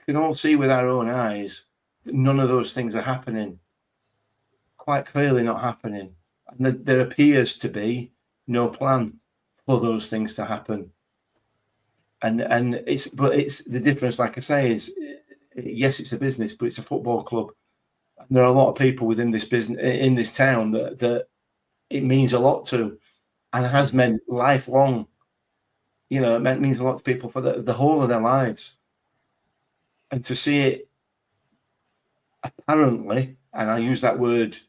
with our own eyes that none of those things are happening. Quite clearly not happening. And there appears to be no plan for those things to happen. And it's the difference, like I say, is yes, it's a business, but it's a football club. And there are a lot of people within this business in this town that it means a lot to, and has meant lifelong. You know, it means a lot to people for the whole of their lives. And to see it apparently, and I use that word,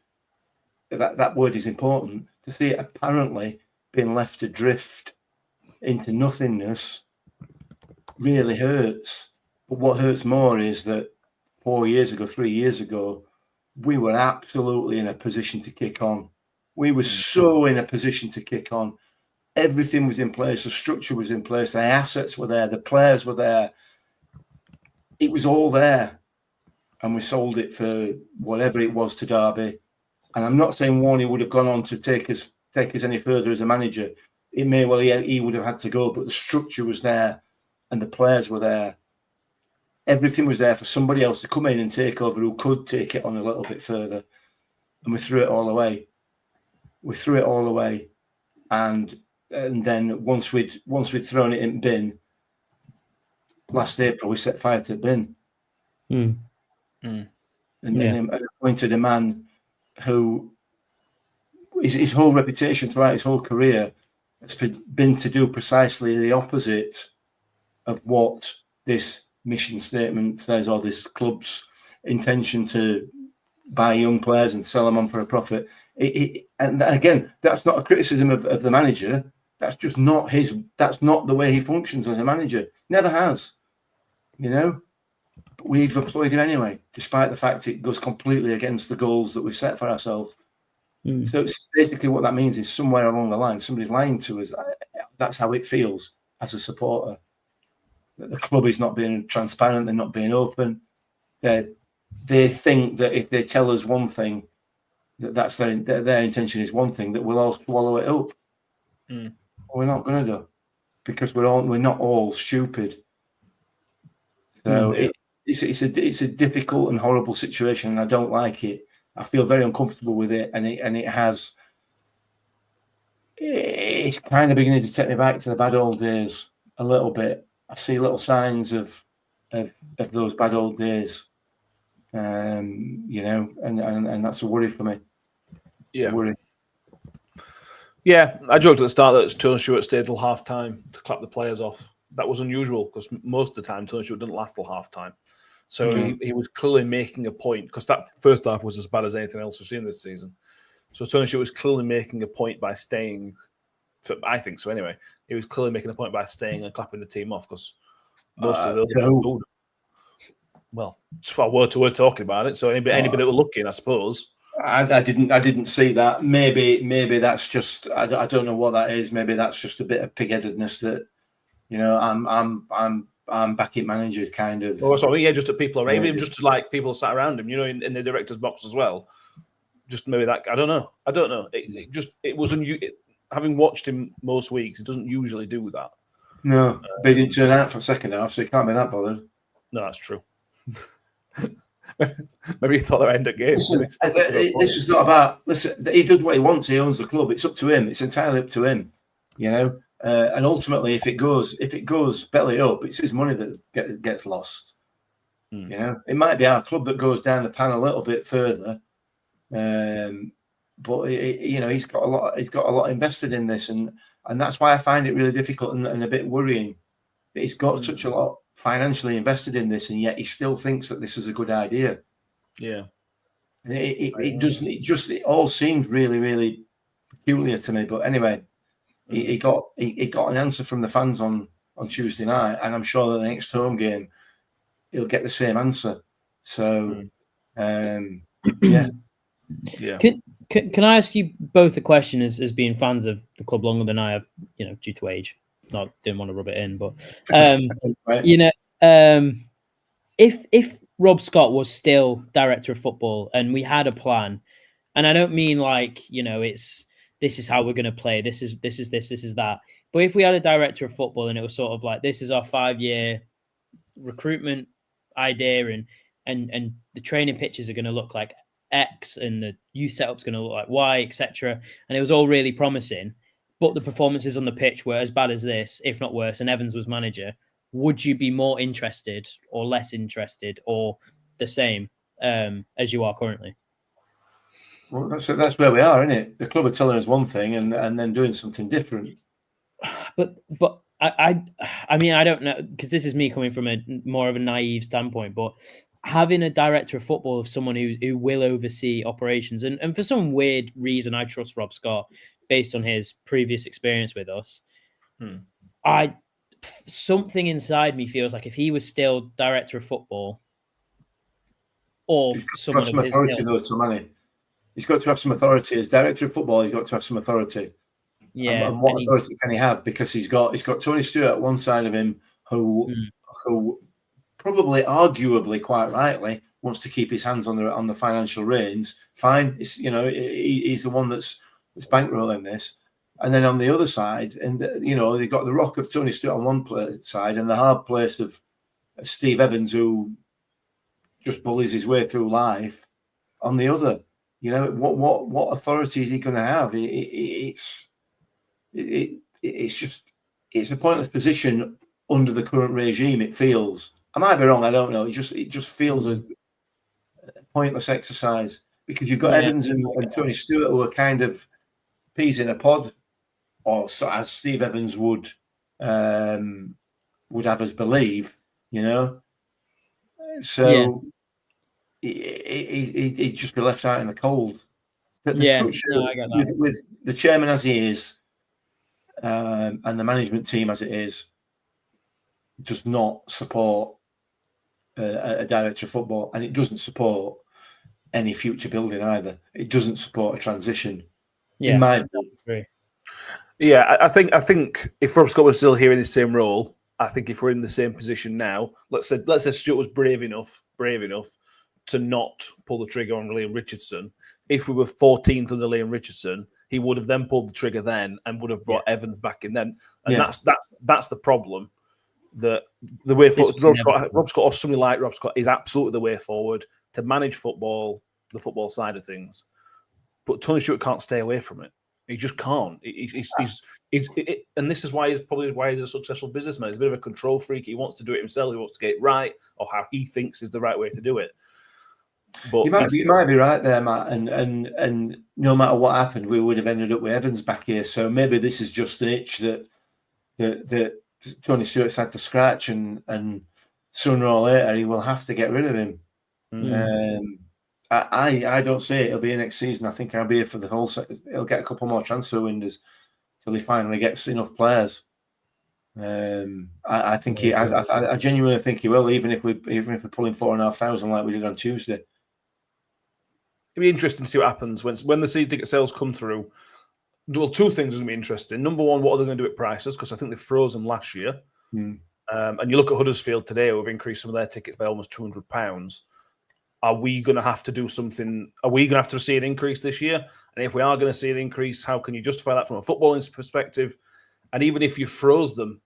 that word is important, to see it apparently being left adrift into nothingness really hurts. But what hurts more is that 3 years ago, we were absolutely in a position to kick on. We were so in a position to kick on. Everything was in place. The structure was in place. The assets were there. The players were there. It was all there. And we sold it for whatever it was to Derby. And I'm not saying Warney would have gone on to take us any further as a manager. It may well he would have had to go, but the structure was there and the players were there. Everything was there for somebody else to come in and take over who could take it on a little bit further. And we threw it all away. And then once we'd thrown it in bin, last April we set fire to the bin. And appointed a man who his whole reputation throughout his whole career has been to do precisely the opposite of what this mission statement says, or this club's intention to buy young players and sell them on for a profit. And again, that's not a criticism of the manager. That's just not that's not the way he functions as a manager. Never has, you know. But we've employed him anyway, despite the fact it goes completely against the goals that we've set for ourselves. So it's basically what that means is somewhere along the line, somebody's lying to us. That's how it feels as a supporter. That the club is not being transparent, they're not being open. They think that if they tell us one thing, that's their intention is one thing, that we'll all swallow it up. We're not going to do, because we're not all stupid. So it's a difficult and horrible situation, and I don't like it. I feel very uncomfortable with it, and it's kind of beginning to take me back to the bad old days a little bit. I see little signs of those bad old days, you know, and that's a worry for me. Yeah, a worry. Yeah, I joked at the start that Tony Stewart stayed till half time to clap the players off. That was unusual because most of the time Tony Stewart didn't last till half time. So he was clearly making a point, because that first half was as bad as anything else we've seen this season. So Tony Stewart was clearly making a point by staying. I think so anyway. He was clearly making a point by staying and clapping the team off, because most of those well, it's our word to word talking about it. So anybody that were looking, I suppose. I didn't see that. Maybe that's just I don't know what that is. Maybe that's just a bit of pig-headedness that I'm backing manager kind of. Well, so just to people around him, just to like people sat around him, in the director's box as well. Just maybe that I don't know. It was having watched him most weeks, it doesn't usually do that. No, but he didn't turn out for the second half, so he can't be that bothered. No, that's true. Maybe he thought they'd end at game. Listen, this is not about. Listen, he does what he wants. He owns the club. It's up to him. It's entirely up to him. And ultimately, if it goes belly up, it's his money that gets lost. It might be our club that goes down the pan a little bit further, but he's got a lot invested in this, and that's why I find it really difficult and a bit worrying that he's got such a lot financially invested in this, and yet he still thinks that this is a good idea. Yeah, and it all seemed really, really peculiar to me. But anyway, he got an answer from the fans on Tuesday night, and I'm sure that the next home game he'll get the same answer. So, yeah. Can I ask you both a question as being fans of the club longer than I have, due to age? Didn't want to rub it in, but right. If Rob Scott was still director of football and we had a plan, and I don't mean like this is how we're going to play, this is that, but if we had a director of football and it was sort of like this is our 5-year recruitment idea and the training pitches are going to look like X and the youth setup's going to look like Y, etc., and it was all really promising, but the performances on the pitch were as bad as this, if not worse, and Evans was manager, would you be more interested or less interested or the same as you are currently? Well, that's where we are, isn't it? The club are telling us one thing and then doing something different. But I mean, I don't know, because this is me coming from a more of a naive standpoint, but having a director of football of someone who will oversee operations, and for some weird reason, I trust Rob Scott based on his previous experience with us. Something inside me feels like if he was still director of football, or someone some authority though to money, he's got to have some authority as director of football. He's got to have some authority. Yeah, and what authority can he have? Because he's got Tony Stewart at one side of him, who probably, arguably, quite rightly, wants to keep his hands on the financial reins. Fine, he's the one that's bankrolling this. And then on the other side, and they've got the rock of Tony Stewart on one side, and the hard place of Steve Evans, who just bullies his way through life, on the other. What authority is he going to have? It's a pointless position under the current regime. It feels. I might be wrong. I don't know. It just feels a pointless exercise because you've got Evans and Tony Stewart who are kind of peas in a pod, or so as Steve Evans would have us believe. So he'd just be left out in the cold. But the structure, I get that. with the chairman as he is, and the management team as it is, does not support a director of football, and it doesn't support any future building either. It doesn't support a transition. In my view. Yeah, I think if Rob Scott was still here in the same role, I think if we're in the same position now, let's say Stuart was brave enough to not pull the trigger on Liam Richardson. If we were 14th under Liam Richardson, he would have then pulled the trigger then and would have brought Evans back in then. And that's the problem. The way Rob Scott or somebody like Rob Scott is absolutely the way forward to manage football, the football side of things. But Tony Stewart can't stay away from it. He just can't. And this is why he's a successful businessman. He's a bit of a control freak. He wants to do it himself. He wants to get it right, or how he thinks is the right way to do it. But you might be right there, Matt. And no matter what happened, we would have ended up with Evans back here. So maybe this is just an itch that Tony Stewart's had to scratch, and sooner or later he will have to get rid of him. I don't see it. It'll be next season. I think I'll be here for the whole. He'll get a couple more transfer windows till he finally gets enough players. I think I genuinely think he will, even if we're pulling 4,500 like we did on Tuesday. It'll be interesting to see what happens when the season ticket sales come through. Well, two things are going to be interesting. Number one, what are they going to do at prices? Because I think they froze them last year. And you look at Huddersfield today, who've increased some of their tickets by almost £200. Are we going to have to do something? Are we going to have to see an increase this year? And if we are going to see an increase, how can you justify that from a footballing perspective? And even if you froze them,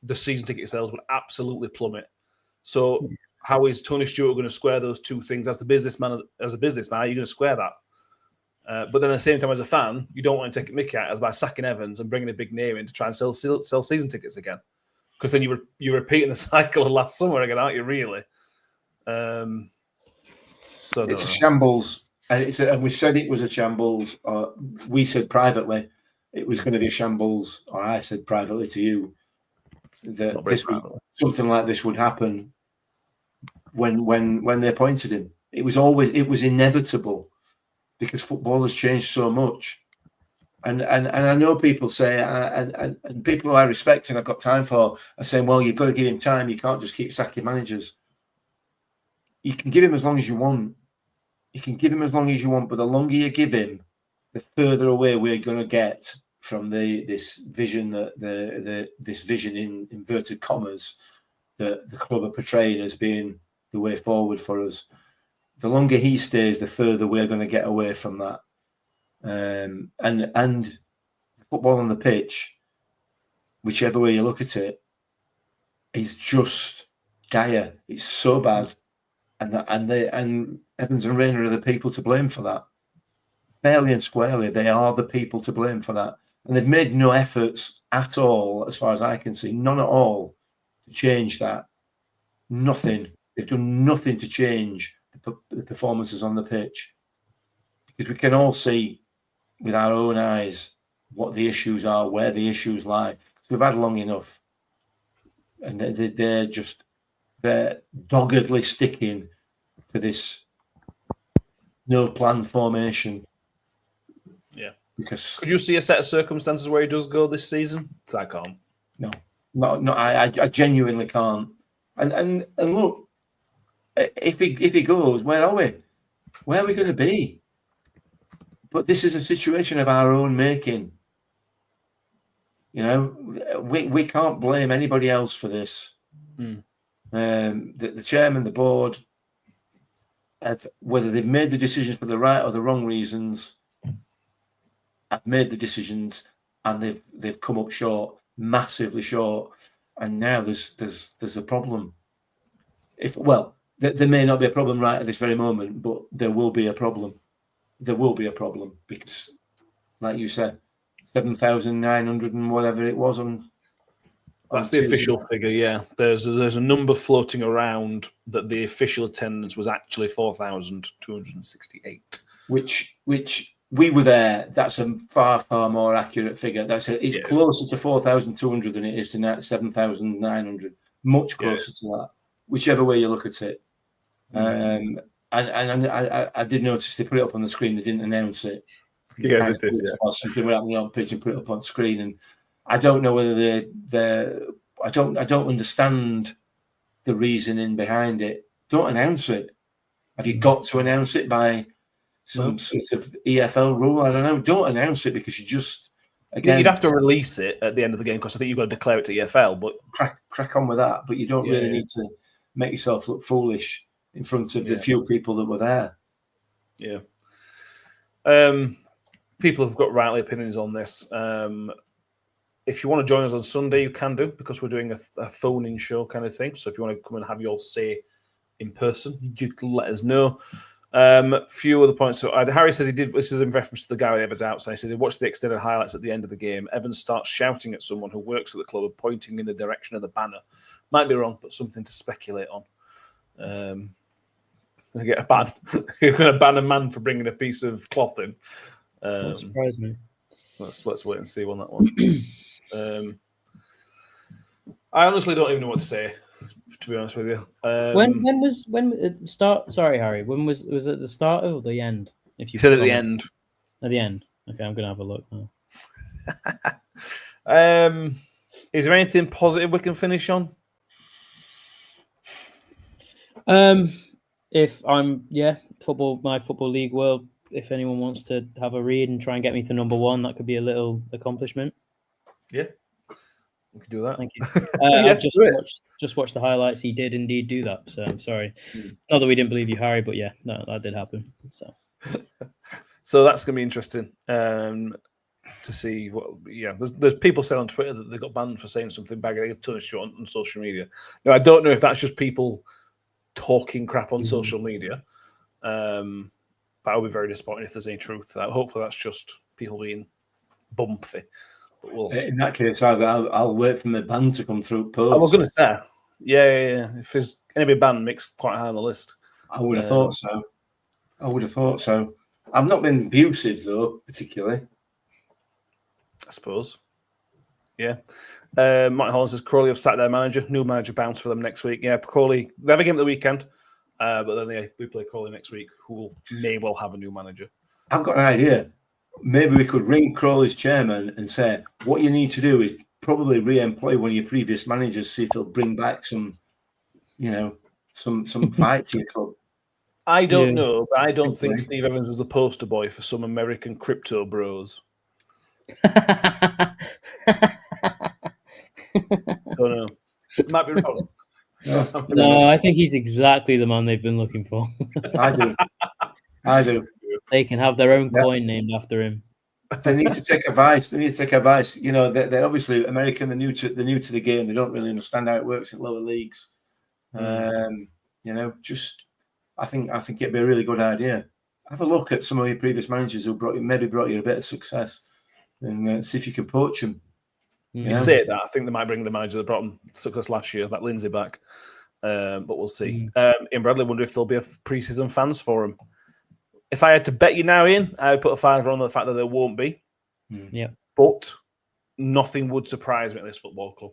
the season ticket sales would absolutely plummet. So how is Tony Stewart going to square those two things? As a businessman, are you going to square that? But then at the same time, as a fan, you don't want to take a mickey out as by sacking Evans and bringing a big name in to try and sell season tickets again. Because then you're repeating the cycle of last summer again, aren't you, really? So it's a shambles. And we said it was a shambles. Or we said privately it was going to be a shambles. Or I said privately to you that something like this would happen when they appointed him. It was inevitable. Because football has changed so much, and I know people say, and people who I respect and I've got time for are saying, well, you've got to give him time. You can't just keep sacking managers. You can give him as long as you want. But the longer you give him, the further away we're going to get from this vision this vision in inverted commas that the club are portraying as being the way forward for us. The longer he stays, the further we're going to get away from that. And football on the pitch, whichever way you look at it, is just dire. It's so bad, and Evans and Rayner are the people to blame for that. Fairly and squarely, they are the people to blame for that, and they've made no efforts at all, as far as I can see, none at all, to change that. Nothing. They've done nothing to change the performances on the pitch, because we can all see with our own eyes what the issues are, where the issues lie. So we've had long enough, and they're doggedly sticking to this no plan formation. Yeah, because could you see a set of circumstances where he does go this season? I can't. No, I genuinely can't. And look. If he goes, where are we? Where are we going to be? But this is a situation of our own making. You know, we can't blame anybody else for this. The chairman, the board, whether they've made the decisions for the right or the wrong reasons, have made the decisions, and they've come up short, massively short, and now there's a problem. There may not be a problem right at this very moment, but there will be a problem. There will be a problem because, like you said, 7,900 and whatever it was on. That's the official figure, yeah. There's a number floating around that the official attendance was actually 4,268. Which we were there. That's a far more accurate figure. It's closer to 4,200 than it is to 7,900. Much closer to that. Whichever way you look at it. And I did notice they put it up on the screen. They didn't announce it. Yeah, they did. Something went happening on pitch and put it up on screen. And I don't know whether I don't understand the reasoning behind it. Don't announce it. Have you got to announce it by some sort of EFL rule? I don't know. Don't announce it because you just again you'd have to release it at the end of the game because I think you've got to declare it to EFL. But crack on with that. But you don't really need to make yourself look foolish in front of the few people that were there. Yeah. People have got rightly opinions on this. If you want to join us on Sunday, you can do, because we're doing a phone-in show kind of thing. So if you want to come and have your say in person, you can let us know. Few other points. So Harry says he did. This is in reference to the Gary Evans outside. He said he watched the extended highlights at the end of the game. Evans starts shouting at someone who works at the club and pointing in the direction of the banner. Might be wrong, but something to speculate on. Get a ban. You're going to ban a man for bringing a piece of cloth in. That surprised me. Let's wait and see on that one. I honestly don't even know what to say, to be honest with you. When at the start? Sorry, Harry. When was it at the start or the end? If you said at the end. At the end. Okay, I'm gonna have a look now. Is there anything positive we can finish on? If I'm my football league world, if anyone wants to have a read and try and get me to number 1, that could be a little accomplishment. Yeah, we could do that. Thank you. I've just watched the highlights. He did indeed do that. So I'm sorry. Not that we didn't believe you, Harry, but yeah, no, that did happen. So that's going to be interesting to see what. Yeah, there's people saying on Twitter that they got banned for saying something bad. They get tons of shit on social media. Now, I don't know if that's just people talking crap on social media. But I'll be very disappointed if there's any truth to that. Hopefully, that's just people being bumpy. But in that case, I'll wait for the ban to come through post. I was going to say, yeah. If there's anybody banned, Mick's quite high on the list. I would have thought so. I've not been abusive though, particularly. I suppose. Yeah. Martin Holland says Crawley have sacked their manager. New manager bounce for them next week. Yeah, Crawley. They have a game at the weekend, but then we play Crawley next week, who may well have a new manager. I've got an idea. Maybe we could ring Crawley's chairman and say, what you need to do is probably re-employ one of your previous managers, see if he'll bring back some fight to your club. I don't know, but I don't think Steve Evans was the poster boy for some American crypto bros. Don't know. Might be wrong. No, I think he's exactly the man they've been looking for. I do. They can have their own coin named after him. They need to take advice. You know, they're obviously American. They're new to the game. They don't really understand how it works in lower leagues. You know, I think it'd be a really good idea. Have a look at some of your previous managers who brought you a bit of success, and see if you can poach them. You say that. I think they might bring the manager that brought them success last year, that Lindsay, back. But we'll see. Ian Bradley, wonder if there'll be a pre-season fans for him. If I had to bet you now, Ian, I would put a $5 on the fact that there won't be. Yeah. But nothing would surprise me at this football club.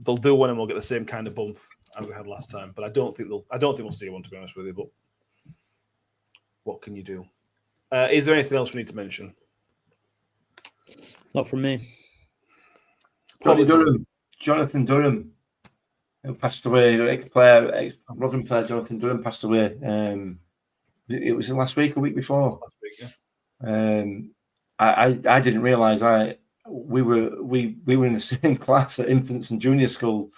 They'll do one and we'll get the same kind of bump as we had last time. But I don't think we'll see one, to be honest with you. But what can you do? Is there anything else we need to mention? Not from me. Jonathan Durham, who passed away. Rotherham player Jonathan Durham passed away. It was last week, a week before. Last week, yeah. I didn't realise we were in the same class at infants and junior school.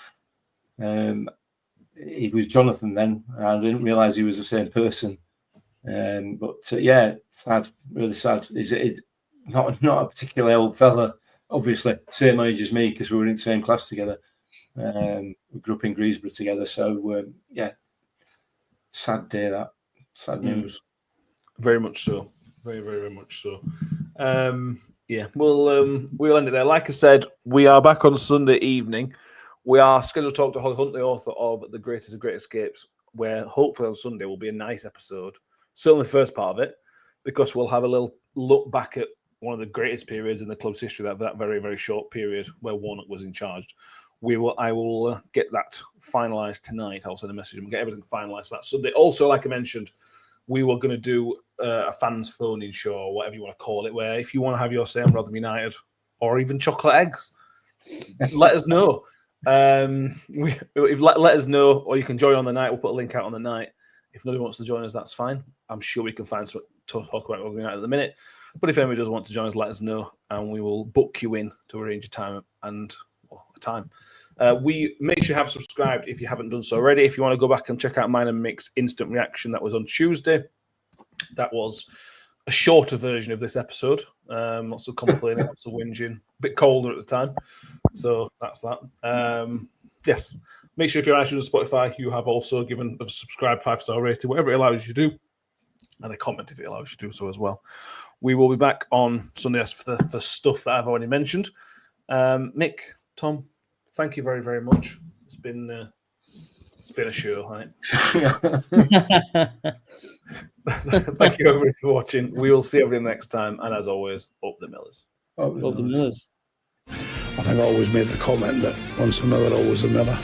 He was Jonathan then. I didn't realise he was the same person. But sad, really sad. He's not a particularly old fella. Obviously, same age as me because we were in the same class together. We grew up in Greensborough together. So sad day that. Sad news. Very much so. Very, very, very much so. We'll end it there. Like I said, we are back on Sunday evening. We are scheduled to talk to Holly Hunt, the author of The Greatest of Great Escapes, where hopefully on Sunday will be a nice episode. Certainly the first part of it, because we'll have a little look back at one of the greatest periods in the club's history, that very, very short period where Warnock was in charge. I will get that finalised tonight. I'll send a message and get everything finalised for that Sunday. Also, like I mentioned, we were going to do a fans phone-in show, or whatever you want to call it, where if you want to have your say on Rotherham United or even chocolate eggs, let us know. Let us know, or you can join on the night. We'll put a link out on the night. If nobody wants to join us, that's fine. I'm sure we can find something to talk about Rotherham United at the minute. But if anybody does want to join us, let us know, and we will book you in to arrange a time and a time. We make sure you have subscribed if you haven't done so already. If you want to go back and check out mine and Mick's instant reaction, that was on Tuesday. That was a shorter version of this episode. Lots of complaining, lots of whinging. A bit colder at the time. So that's that. Yes. Make sure if you're on iTunes or Spotify, you have also given a subscribe 5-star rating, whatever it allows you to do. And a comment if it allows you to do so as well. We will be back on Sunday for the stuff that I've already mentioned. Mick, Tom, thank you very, very much. It's been a show, right? Thank you everybody for watching. We will see everyone next time, and as always, up the Millers. Up the Millers. I think I always made the comment that once a Miller, always a Miller.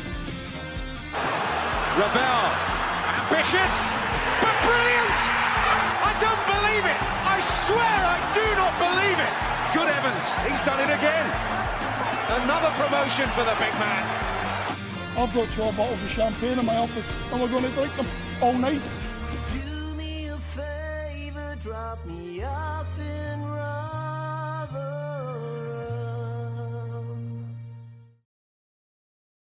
Ravel, ambitious, but brilliant! I don't believe it! I swear I do not believe it! Good heavens, he's done it again! Another promotion for the big man. I've got 12 bottles of champagne in my office and we're going to drink them all night. Do me a favor, drop me off in